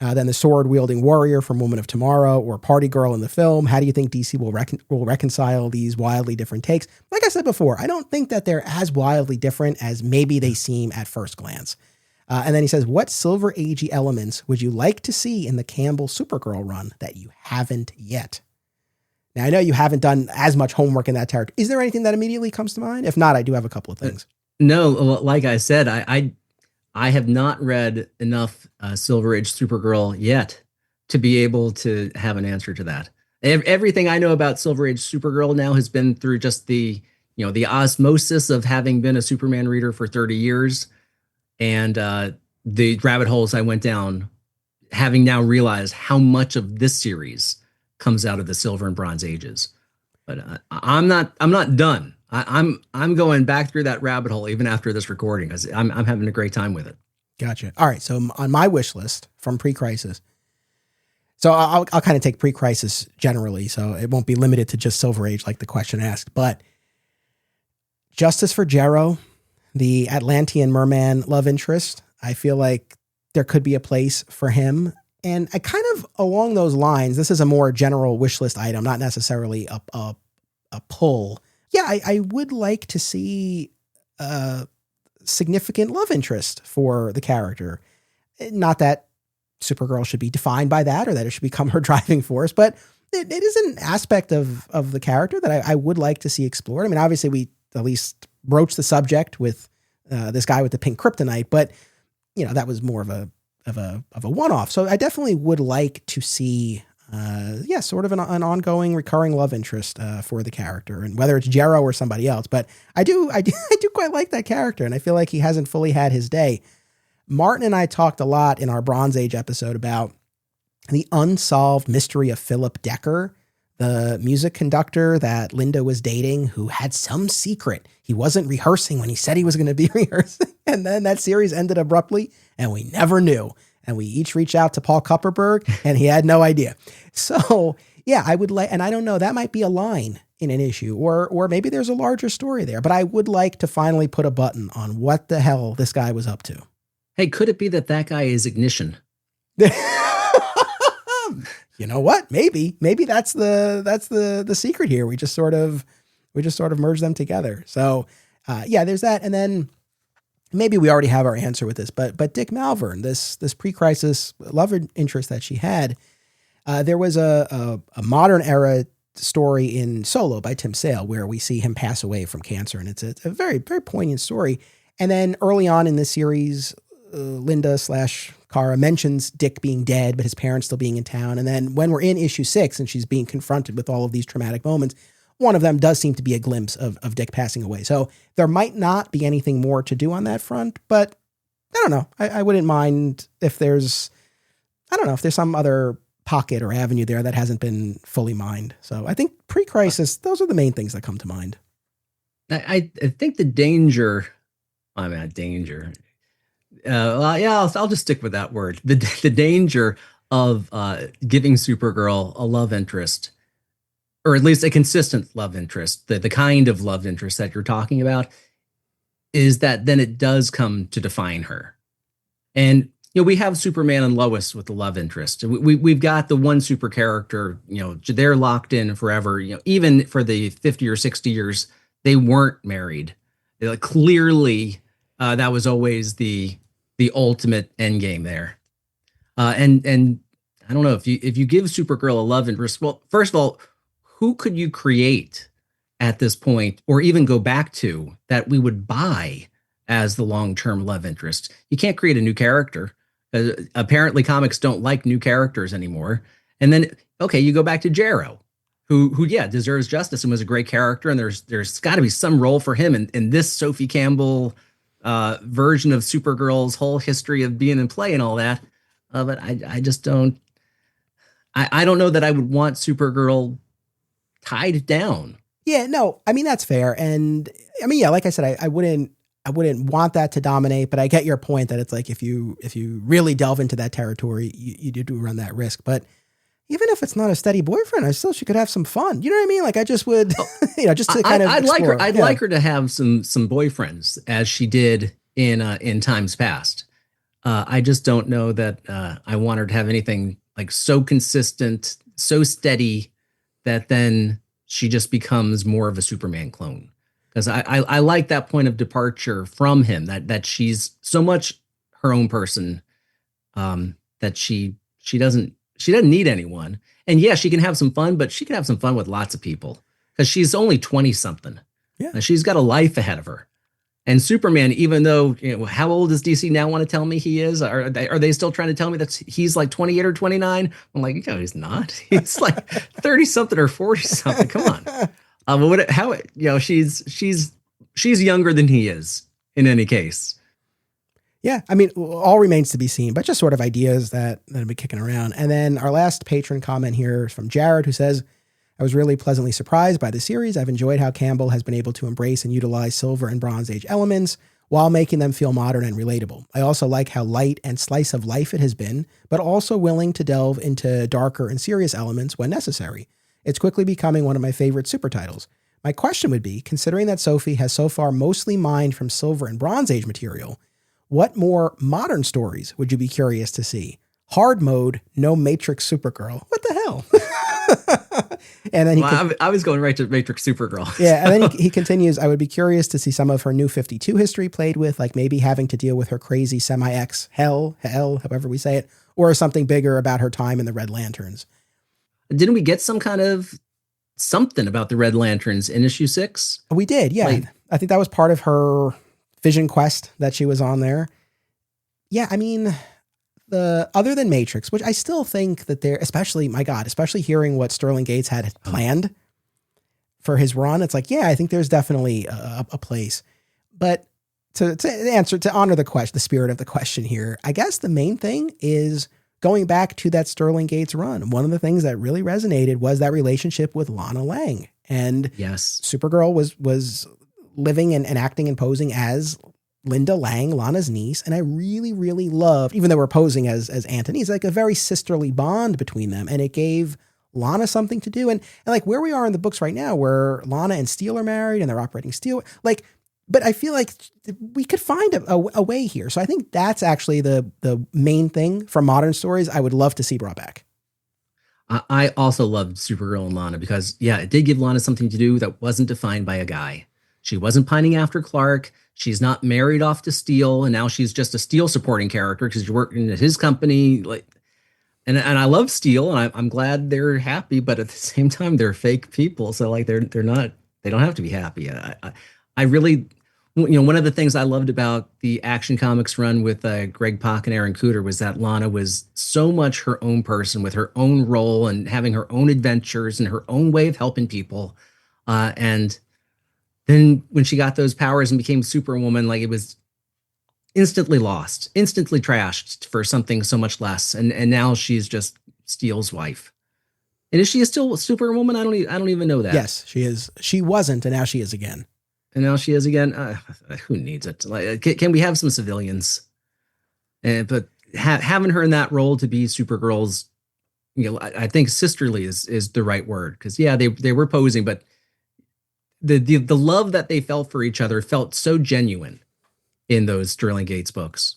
than the sword-wielding warrior from Woman of Tomorrow or Party Girl in the film. How do you think DC will reconcile these wildly different takes? Like I said before, I don't think that they're as wildly different as maybe they seem at first glance. And then he says, what Silver Age-y elements would you like to see in the Campbell Supergirl run that you haven't yet? Now, I know you haven't done as much homework in that territory. Is there anything that immediately comes to mind? If not, I do have a couple of things. No, like I said, I have not read enough Silver Age Supergirl yet to be able to have an answer to that. Everything I know about Silver Age Supergirl now has been through just the osmosis of having been a Superman reader for 30 years and the rabbit holes I went down, having now realized how much of this series comes out of the Silver and Bronze Ages. But I'm not done. I'm going back through that rabbit hole even after this recording because I'm having a great time with it. Gotcha. All right. So on my wish list from pre-crisis, so I'll kind of take pre-crisis generally, so it won't be limited to just Silver Age like the question asked, but Justice for Jero, the Atlantean merman love interest, I feel like there could be a place for him. And I kind of along those lines, this is a more general wish list item, not necessarily a pull. Yeah, I would like to see a significant love interest for the character. Not that Supergirl should be defined by that or that it should become her driving force, but it is an aspect of the character that I would like to see explored. I mean, obviously we at least broached the subject with this guy with the pink kryptonite, but that was more of a one-off. So I definitely would like to see sort of an ongoing recurring love interest for the character, and whether it's Jero or somebody else. But I do quite like that character, and I feel like he hasn't fully had his day. Martin and I talked a lot in our Bronze Age episode about the unsolved mystery of Philip Decker, the music conductor that Linda was dating, who had some secret. He wasn't rehearsing when he said he was going to be rehearsing. And then that series ended abruptly and we never knew. And we each reached out to Paul Kupperberg and he had no idea. So yeah, I would like, and I don't know, that might be a line in an issue or maybe there's a larger story there, but I would like to finally put a button on what the hell this guy was up to. Hey, could it be that guy is Ignition? You know what? Maybe that's the secret here. We just sort of merge them together. So, yeah, there's that. And then maybe we already have our answer with this, but Dick Malvern, this pre-crisis love interest that she had, there was a modern era story in Solo by Tim Sale where we see him pass away from cancer. And it's a very, very poignant story. And then early on in this series, Linda/Kara mentions Dick being dead, but his parents still being in town. And then when we're in issue 6 and she's being confronted with all of these traumatic moments, one of them does seem to be a glimpse of Dick passing away. So there might not be anything more to do on that front, but I don't know. I wouldn't mind if there's some other pocket or avenue there that hasn't been fully mined. So I think pre-crisis, those are the main things that come to mind. I think the danger, danger. I'll just stick with that word. The danger of giving Supergirl a love interest, or at least a consistent love interest, the kind of love interest that you're talking about, is that then it does come to define her. And we have Superman and Lois with the love interest. We've got the one super character. They're locked in forever. Even for the 50 or 60 years they weren't married. Clearly, that was always the ultimate end game there. And I don't know if you give Supergirl a love interest. Well, first of all, who could you create at this point, or even go back to, that we would buy as the long-term love interest? You can't create a new character. Apparently, comics don't like new characters anymore. And then, okay, you go back to Jarrow, who deserves justice and was a great character. And there's got to be some role for him in this Sophie Campbell version of Supergirl's whole history of being in play and all that. But I just don't. I don't know that I would want Supergirl tied down. Yeah, no, I mean, that's fair. And I mean, yeah, like I said, I wouldn't want that to dominate, but I get your point that it's like, if you really delve into that territory, you do run that risk. But even if it's not a steady boyfriend, she could have some fun. You know what I mean? Like, I just would, just to kind of explore. I'd like her to have some boyfriends, as she did in times past. I just don't know that I want her to have anything like so consistent, so steady, that then she just becomes more of a Superman clone. Because I like that point of departure from him, that she's so much her own person, that she doesn't need anyone. And yeah, she can have some fun, but she can have some fun with lots of people, because she's only 20 something. Yeah. And she's got a life ahead of her. And Superman, even though, how old does DC now want to tell me he is? Are they still trying to tell me that he's like 28 or 29? I'm like, he's not. He's like 30 something or 40 something. Come on. She's younger than he is in any case. Yeah, I mean, all remains to be seen, but just sort of ideas that have been kicking around. And then our last patron comment here is from Jared, who says, I was really pleasantly surprised by the series. I've enjoyed how Campbell has been able to embrace and utilize Silver and Bronze Age elements while making them feel modern and relatable. I also like how light and slice of life it has been, but also willing to delve into darker and serious elements when necessary. It's quickly becoming one of my favorite super titles. My question would be, considering that Sophie has so far mostly mined from Silver and Bronze Age material, what more modern stories would you be curious to see? Hard mode, no Matrix Supergirl. What the hell? And then I was going right to Matrix Supergirl. Yeah, and then he continues, I would be curious to see some of her new 52 history played with, like maybe having to deal with her crazy semi-ex hell, however we say it, or something bigger about her time in the Red Lanterns. Didn't we get some kind of something about the Red Lanterns in issue 6? We did, yeah. Like, I think that was part of her Vision Quest that she was on there. Yeah, I mean, other than Matrix, which I still think that especially hearing what Sterling Gates had planned for his run, it's like, yeah, I think there's definitely a place. But to honor the question, the spirit of the question here, I guess the main thing is going back to that Sterling Gates run. One of the things that really resonated was that relationship with Lana Lang. And yes, Supergirl was living and acting and posing as Linda Lang, Lana's niece. And I really, really loved, even though we're posing as Antonies, like a very sisterly bond between them. And it gave Lana something to do. And like where we are in the books right now, where Lana and Steel are married and they're operating Steel, like, but I feel like we could find a way here. So I think that's actually the main thing from modern stories I would love to see brought back. I also loved Supergirl and Lana because, yeah, it did give Lana something to do that wasn't defined by a guy. She wasn't pining after Clark. She's not married off to Steel, and now she's just a Steel supporting character because you're working at his company. Like, and I love Steel, and I'm glad they're happy, but at the same time, they're fake people. So like they don't have to be happy. I really. One of the things I loved about the Action Comics run with Greg Pak and Aaron Cooter was that Lana was so much her own person with her own role and having her own adventures and her own way of helping people. And then when she got those powers and became Superwoman, like it was instantly lost, instantly trashed for something so much less. And now she's just Steel's wife. And is she still Superwoman? I don't even know that. Yes, she is. She wasn't, and now she is again. And now she is again. Who needs it? Like, can we have some civilians? But having her in that role to be Supergirl's, I think sisterly is the right word. Because yeah, they were posing, but the love that they felt for each other felt so genuine in those Sterling Gates books.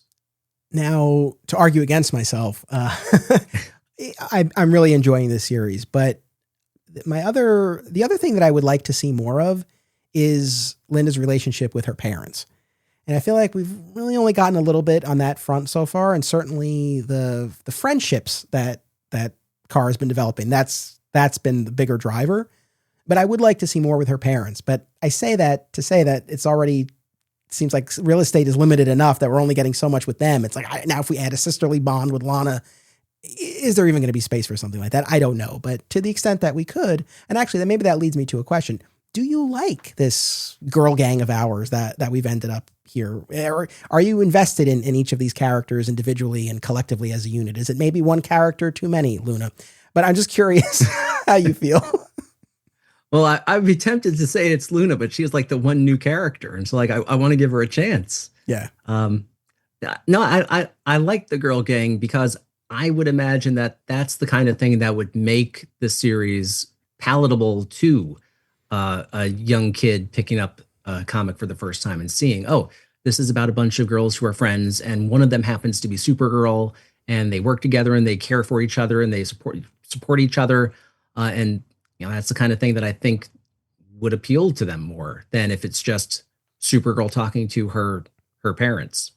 Now, to argue against myself, I'm really enjoying this series. But the other thing that I would like to see more of is Linda's relationship with her parents. And I feel like we've really only gotten a little bit on that front so far. And certainly the friendships that Kara has been developing, that's been the bigger driver. But I would like to see more with her parents. But I say that to say that it's already seems like real estate is limited enough that we're only getting so much with them. It's like, now if we add a sisterly bond with Lana, is there even going to be space for something like that? I don't know. But to the extent that we could, and actually maybe that leads me to a question. Do you like this girl gang of ours that we've ended up here? Or are you invested in each of these characters individually and collectively as a unit? Is it maybe one character too many, Luna? But I'm just curious how you feel. Well, I'd be tempted to say it's Luna, but she's like the one new character. And so like, I want to give her a chance. Yeah. No, I like the girl gang because I would imagine that that's the kind of thing that would make the series palatable to a young kid picking up a comic for the first time and seeing, oh, this is about a bunch of girls who are friends, and one of them happens to be Supergirl, and they work together and they care for each other and they support each other, and that's the kind of thing that I think would appeal to them more than if it's just Supergirl talking to her parents,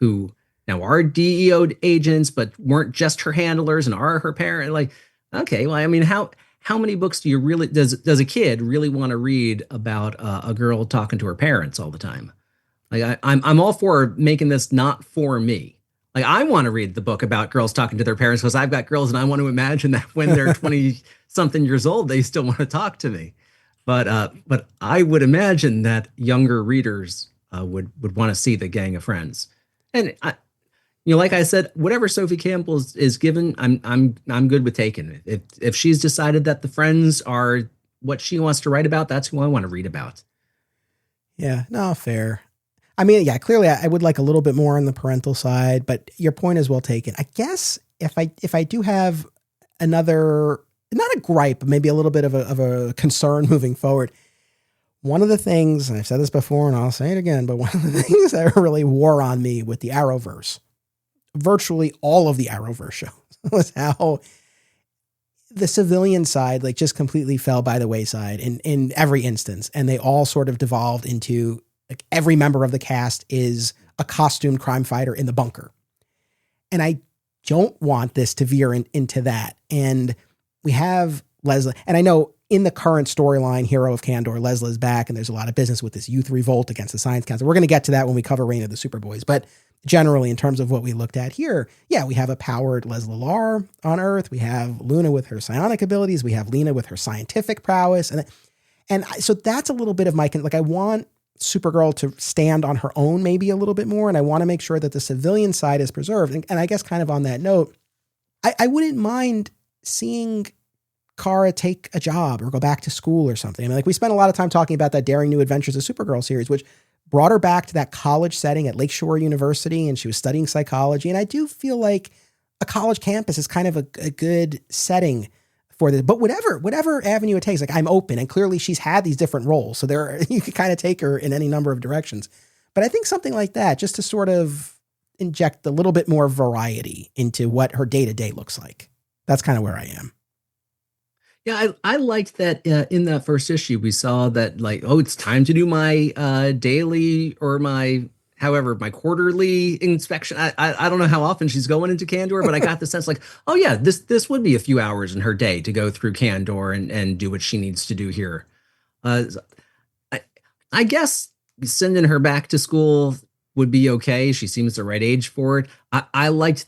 who now are DEO agents but weren't just her handlers and are her parent. Like, okay, well, I mean, how many books do you really does a kid really want to read about a girl talking to her parents all the time? Like I'm all for making this not for me. Like I want to read the book about girls talking to their parents because I've got girls and I want to imagine that when they're 20 something years old, they still want to talk to me. But I would imagine that younger readers would want to see the gang of friends. And like I said, whatever Sophie Campbell is given, I'm good with taking it. If she's decided that the friends are what she wants to write about, that's who I want to read about. Yeah, no, fair. I mean, yeah, clearly I would like a little bit more on the parental side, but your point is well taken. I guess if I do have another, not a gripe, but maybe a little bit of a concern moving forward. One of the things, and I've said this before and I'll say it again, but one of the things that really wore on me with the Arrowverse, virtually all of the Arrowverse shows, was how the civilian side like just completely fell by the wayside in every instance. And they all sort of devolved into like every member of the cast is a costumed crime fighter in the bunker. And I don't want this to veer into that. And we have Lesla, and I know in the current storyline, Hero of Kandor, Lesla is back, and there's a lot of business with this youth revolt against the Science Council. We're going to get to that when we cover Reign of the Superboys. But generally, in terms of what we looked at here, yeah, we have a powered Lesla-Lar on Earth. We have Luna with her psionic abilities. We have Lena with her scientific prowess. And so that's a little bit of my, like, I want Supergirl to stand on her own maybe a little bit more. And I want to make sure that the civilian side is preserved. And I guess kind of on that note, I wouldn't mind seeing Kara take a job or go back to school or something. I mean, like we spent a lot of time talking about that Daring New Adventures of Supergirl series, which brought her back to that college setting at Lakeshore University, and she was studying psychology. And I do feel like a college campus is kind of a good setting for this, but whatever avenue it takes, like I'm open, and clearly she's had these different roles. So you could kind of take her in any number of directions, but I think something like that, just to sort of inject a little bit more variety into what her day-to-day looks like. That's kind of where I am. Yeah, I liked that in that first issue, we saw that like, oh, it's time to do my daily or my quarterly inspection. I don't know how often she's going into Candor, but I got the sense like, oh yeah, this would be a few hours in her day to go through Candor and do what she needs to do here. I guess sending her back to school would be okay. She seems the right age for it. I liked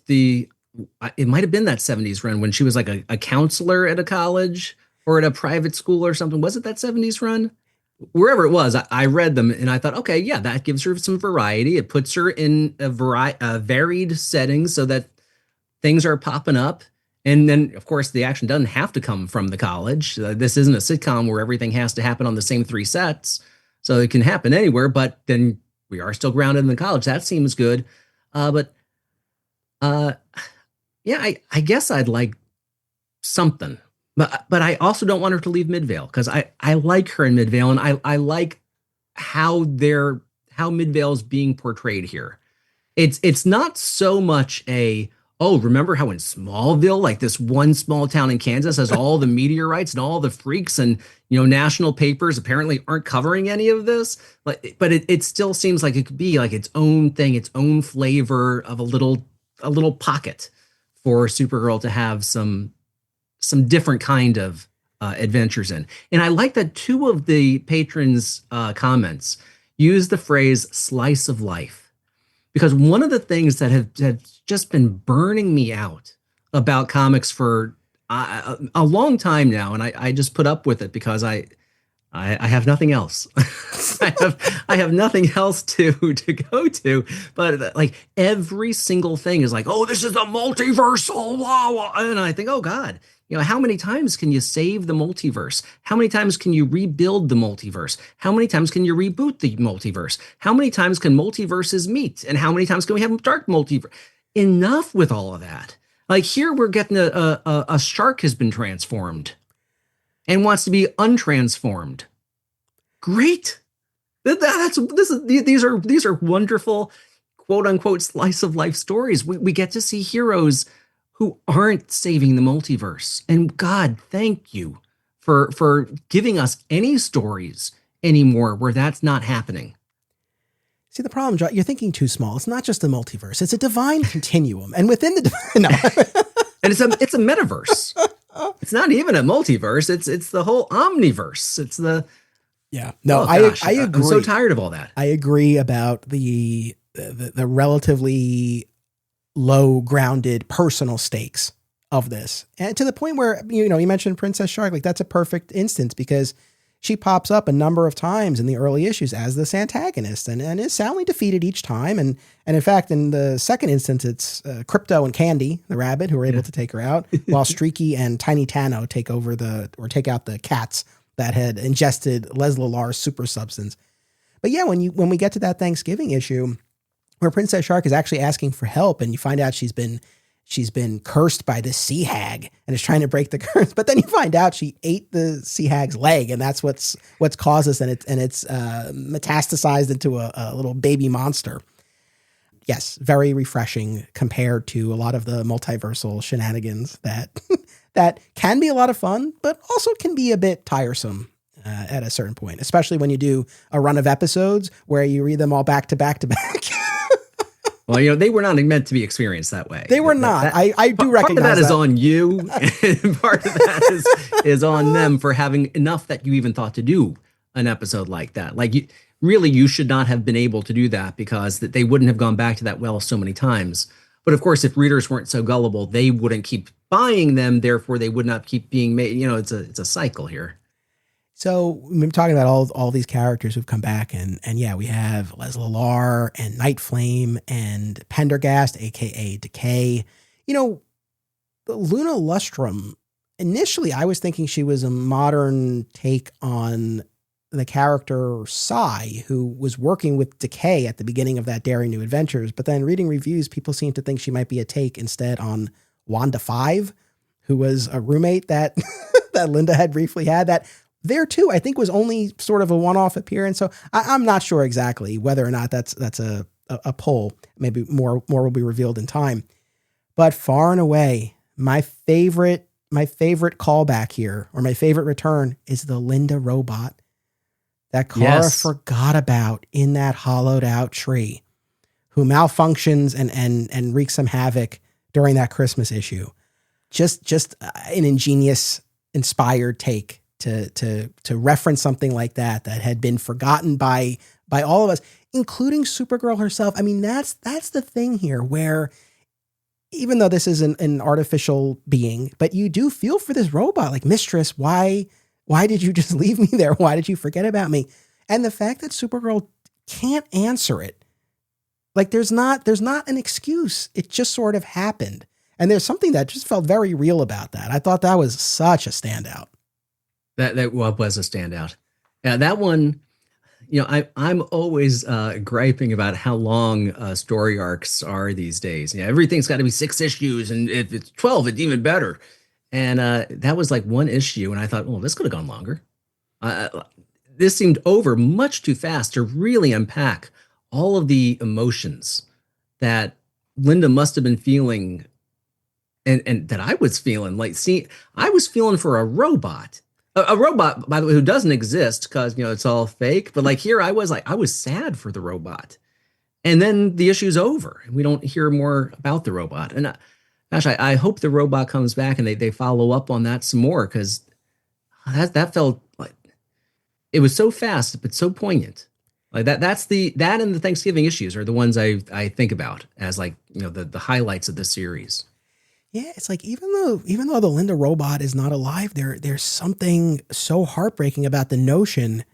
it might have been that 70s run when she was like a counselor at a college or at a private school or something. Was it that 70s run? Wherever it was, I read them and I thought, okay, yeah, that gives her some variety. It puts her in a varied setting so that things are popping up. And then, of course, the action doesn't have to come from the college. This isn't a sitcom where everything has to happen on the same 3 sets. So it can happen anywhere, but then we are still grounded in the college. That seems good. Yeah, I guess I'd like something, but I also don't want her to leave Midvale because I like her in Midvale, and I like how Midvale's being portrayed here. It's not so much remember how in Smallville, like this one small town in Kansas has all the meteorites and all the freaks, and national papers apparently aren't covering any of this. But it still seems like it could be like its own thing, its own flavor of a little pocket for Supergirl to have some different kind of adventures in. And I like that 2 of the patrons' comments use the phrase slice of life, because one of the things that have just been burning me out about comics for a long time now, and I just put up with it because I have nothing else. I have nothing else to go to, but like every single thing is like, oh, this is the multiverse, and I think, oh God, how many times can you save the multiverse? How many times can you rebuild the multiverse? How many times can you reboot the multiverse? How many times can multiverses meet? And how many times can we have dark multiverse? Enough with all of that. Like here, we're getting a shark has been transformed and wants to be untransformed. Great. These are wonderful, quote unquote, slice of life stories. We get to see heroes who aren't saving the multiverse. And God, thank you for giving us any stories anymore where that's not happening. See, the problem, John, you're thinking too small. It's not just the multiverse. It's a divine continuum. And within the no. And it's a metaverse. It's not even a multiverse. It's the whole omniverse. It's the yeah. No, I agree. I'm so tired of all that. I agree about the relatively low grounded personal stakes of this, and to the point where you mentioned Princess Shark. Like that's a perfect instance because she pops up a number of times in the early issues as this antagonist and is soundly defeated each time. And in fact, in the second instance, it's Crypto and Candy, the rabbit, who are able to take her out, while Streaky and Tiny Tano take out the cats that had ingested Lesla-Lar's super substance. But yeah, when we get to that Thanksgiving issue where Princess Shark is actually asking for help, and you find out she's been cursed by this sea hag and is trying to break the curse. But then you find out she ate the sea hag's leg, and that's what's caused this, and it's metastasized into a little baby monster. Yes, very refreshing compared to a lot of the multiversal shenanigans that that can be a lot of fun, but also can be a bit tiresome at a certain point, especially when you do a run of episodes where you read them all back to back to back. Well, they were not meant to be experienced that way. They were not. I do recognize part of that is on you, and part of that is on them for having enough that you even thought to do an episode like that. Like, you should not have been able to do that because they wouldn't have gone back to that well so many times. But of course, if readers weren't so gullible, they wouldn't keep buying them. Therefore, they would not keep being made. It's a cycle here. So we've been talking about all these characters who've come back, and yeah, we have Lesla-Lar and Night Flame and Pendergast, aka Decay. You know, Luna Lustrum. Initially, I was thinking she was a modern take on the character Psy, who was working with Decay at the beginning of that Daring New Adventures. But then reading reviews, people seem to think she might be a take instead on Wanda 5, who was a roommate that that Linda had briefly had. That there too, I think, was only sort of a one-off appearance. So I'm not sure exactly whether or not that's a pull. Maybe more will be revealed in time. But far and away, my favorite callback here, or my favorite return, is the Linda robot that Kara forgot about in that hollowed out tree, who malfunctions and wreaks some havoc during that Christmas issue. Just an ingenious, inspired take to reference something like that had been forgotten by all of us, including Supergirl herself. I mean, that's the thing here, where even though this is an artificial being, but you do feel for this robot, like, Mistress, why did you just leave me there? Why did you forget about me? And the fact that Supergirl can't answer it, like, there's not an excuse. It just sort of happened. And there's something that just felt very real about that. I thought that was such a standout. That was a standout. Yeah, that one, I'm always griping about how long story arcs are these days. Yeah, everything's got to be 6 issues, and if it's 12, it's even better. And that was like 1 issue, and I thought, well, this could have gone longer. This seemed over much too fast to really unpack all of the emotions that Linda must have been feeling, and that I was feeling. Like, see, I was feeling for a robot. A robot, by the way, who doesn't exist because, it's all fake. But like here, I was sad for the robot. And then the issue's over. And we don't hear more about the robot. And gosh, I hope the robot comes back and they follow up on that some more, because that felt like it was so fast, but so poignant. Like that and the Thanksgiving issues are the ones I think about as, like, the highlights of this series. Yeah, it's like, even though the Linda robot is not alive, there's something so heartbreaking about the notion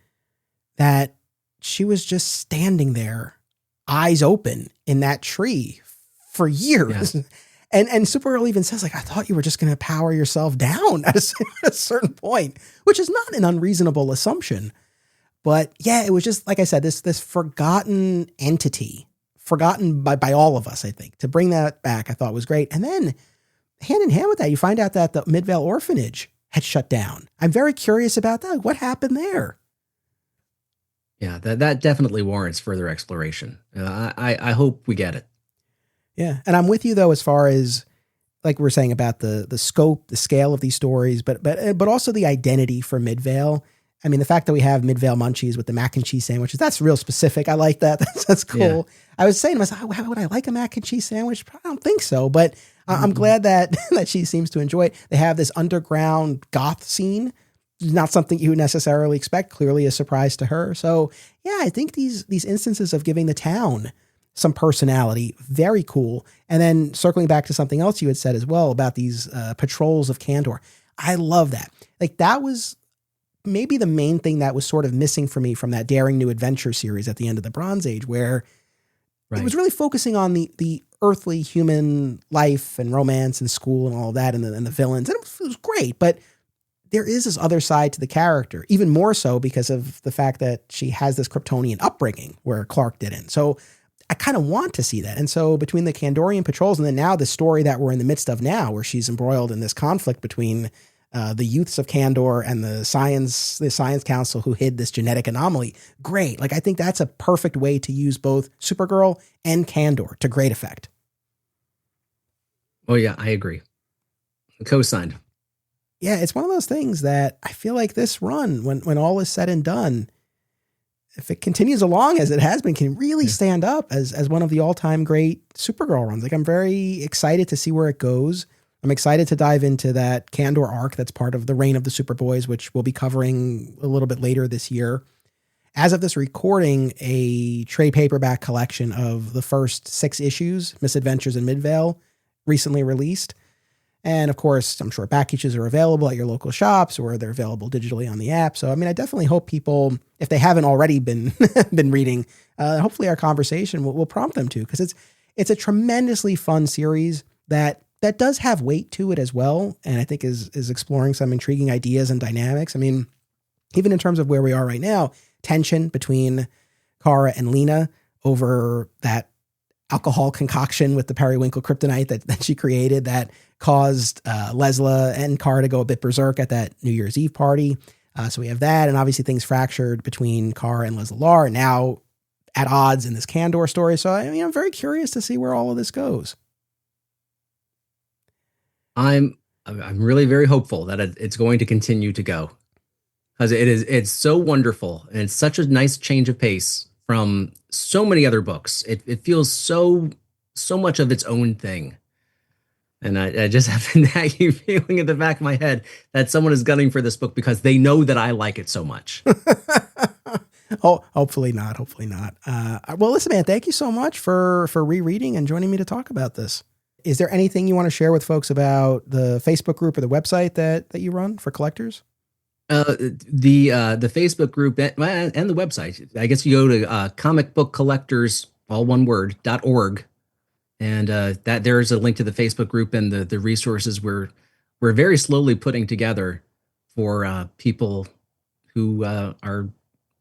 that she was just standing there, eyes open, in that tree for years. Yeah. And Supergirl even says, like, I thought you were just going to power yourself down at a certain point, which is not an unreasonable assumption. But yeah, it was just, like I said, this forgotten entity, forgotten by all of us, I think. To bring that back, I thought was great. And then, hand in hand with that, you find out that the Midvale orphanage had shut down. I'm very curious about that. What happened there? Yeah, that definitely warrants further exploration. I hope we get it. Yeah, and I'm with you, though, as far as, like we were saying, about the scope, the scale of these stories, but also the identity for Midvale. I mean, the fact that we have Midvale munchies with the mac and cheese sandwiches, that's real specific. I like that. That's cool. Yeah. I was saying to myself, how would I like a mac and cheese sandwich? I don't think so, but I'm glad that she seems to enjoy it. They have this underground goth scene, not something you would necessarily expect, clearly a surprise to her. So yeah, I think these instances of giving the town some personality, very cool. And then circling back to something else you had said as well about these patrols of Kandor. I love that. Like, that was maybe the main thing that was sort of missing for me from that Daring New Adventure series at the end of the Bronze Age, where it was really focusing on the earthly human life and romance and school and all of that, and the villains. And it was great, but there is this other side to the character, even more so because of the fact that she has this Kryptonian upbringing where Clark didn't. So I kind of want to see that. And so between the Kandorian patrols and then now the story that we're in the midst of now, where she's embroiled in this conflict between the youths of Kandor and the science council who hid this genetic anomaly. Great. Like, I think that's a perfect way to use both Supergirl and Kandor to great effect. Oh yeah, I agree. Co-signed. Yeah, it's one of those things that I feel like this run, when all is said and done, if it continues along as it has been, can really stand up as one of the all-time great Supergirl runs. Like, I'm very excited to see where it goes. I'm excited to dive into that Kandor arc that's part of the Reign of the Superboys, which we'll be covering a little bit later this year. As of this recording, a trade paperback collection of the first 6 issues, Misadventures in Midvale, recently released. And of course, I'm sure back issues are available at your local shops or they're available digitally on the app. So, I mean, I definitely hope people, if they haven't already been been reading, hopefully our conversation will prompt them to, because it's a tremendously fun series that does have weight to it as well. And I think is exploring some intriguing ideas and dynamics. I mean, even in terms of where we are right now, tension between Kara and Lena over that alcohol concoction with the periwinkle kryptonite that she created that caused Lesla and Kara to go a bit berserk at that New Year's Eve party. So we have that, and obviously things fractured between Kara and Lesla-Lar, now at odds in this Kandor story. So I mean, I'm very curious to see where all of this goes. I'm really very hopeful that it's going to continue to go, because it's so wonderful and it's such a nice change of pace from so many other books. It feels so much of its own thing. And I just have a nagging feeling in the back of my head that someone is gunning for this book because they know that I like it so much. Oh, hopefully not. Hopefully not. Well, listen, man, thank you so much for rereading and joining me to talk about this. Is there anything you want to share with folks about the Facebook group or the website that you run for collectors? The Facebook group and the website. I guess you go to comic book collectors, all one word, .org. And that there's a link to the Facebook group and the resources we're very slowly putting together for people who are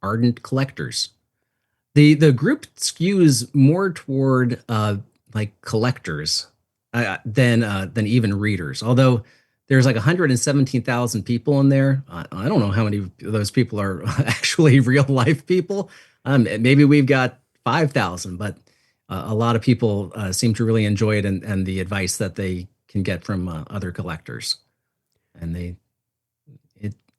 ardent collectors. The group skews more toward like collectors than even readers. Although there's like 117,000 people in there. I don't know how many of those people are actually real life people. Maybe we've got 5,000, but a lot of people seem to really enjoy it and the advice that they can get from other collectors. And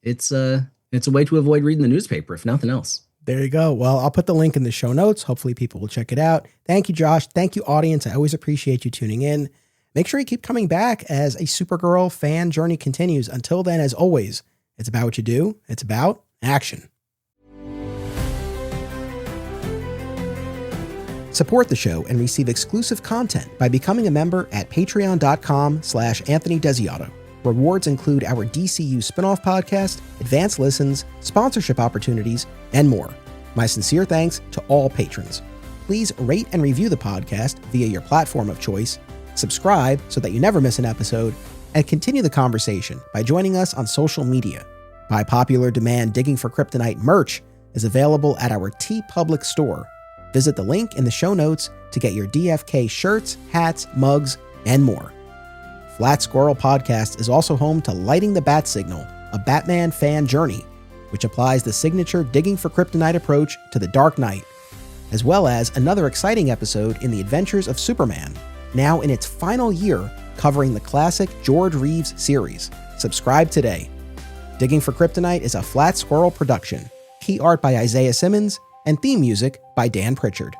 it's a way to avoid reading the newspaper, if nothing else. There you go. Well, I'll put the link in the show notes. Hopefully people will check it out. Thank you, Josh. Thank you, audience. I always appreciate you tuning in. Make sure you keep coming back as a Supergirl fan journey continues. Until then, as always, it's about what you do. It's about action. Support the show and receive exclusive content by becoming a member at patreon.com/Anthony Desiato. Rewards include our DCU spinoff podcast, advanced listens, sponsorship opportunities, and more. My sincere thanks to all patrons. Please rate and review the podcast via your platform of choice, subscribe so that you never miss an episode, and continue the conversation by joining us on social media. By popular demand, Digging for Kryptonite merch is available at our TeePublic store. Visit the link in the show notes to get your DFK shirts, hats, mugs, and more. Flat Squirrel Podcast is also home to Lighting the Bat Signal, a Batman fan journey, which applies the signature Digging for Kryptonite approach to the Dark Knight, as well as another exciting episode in the Adventures of Superman, now in its final year covering the classic George Reeves series. Subscribe today. Digging for Kryptonite is a Flat Squirrel production. Key art by Isaiah Simmons and theme music by Dan Pritchard.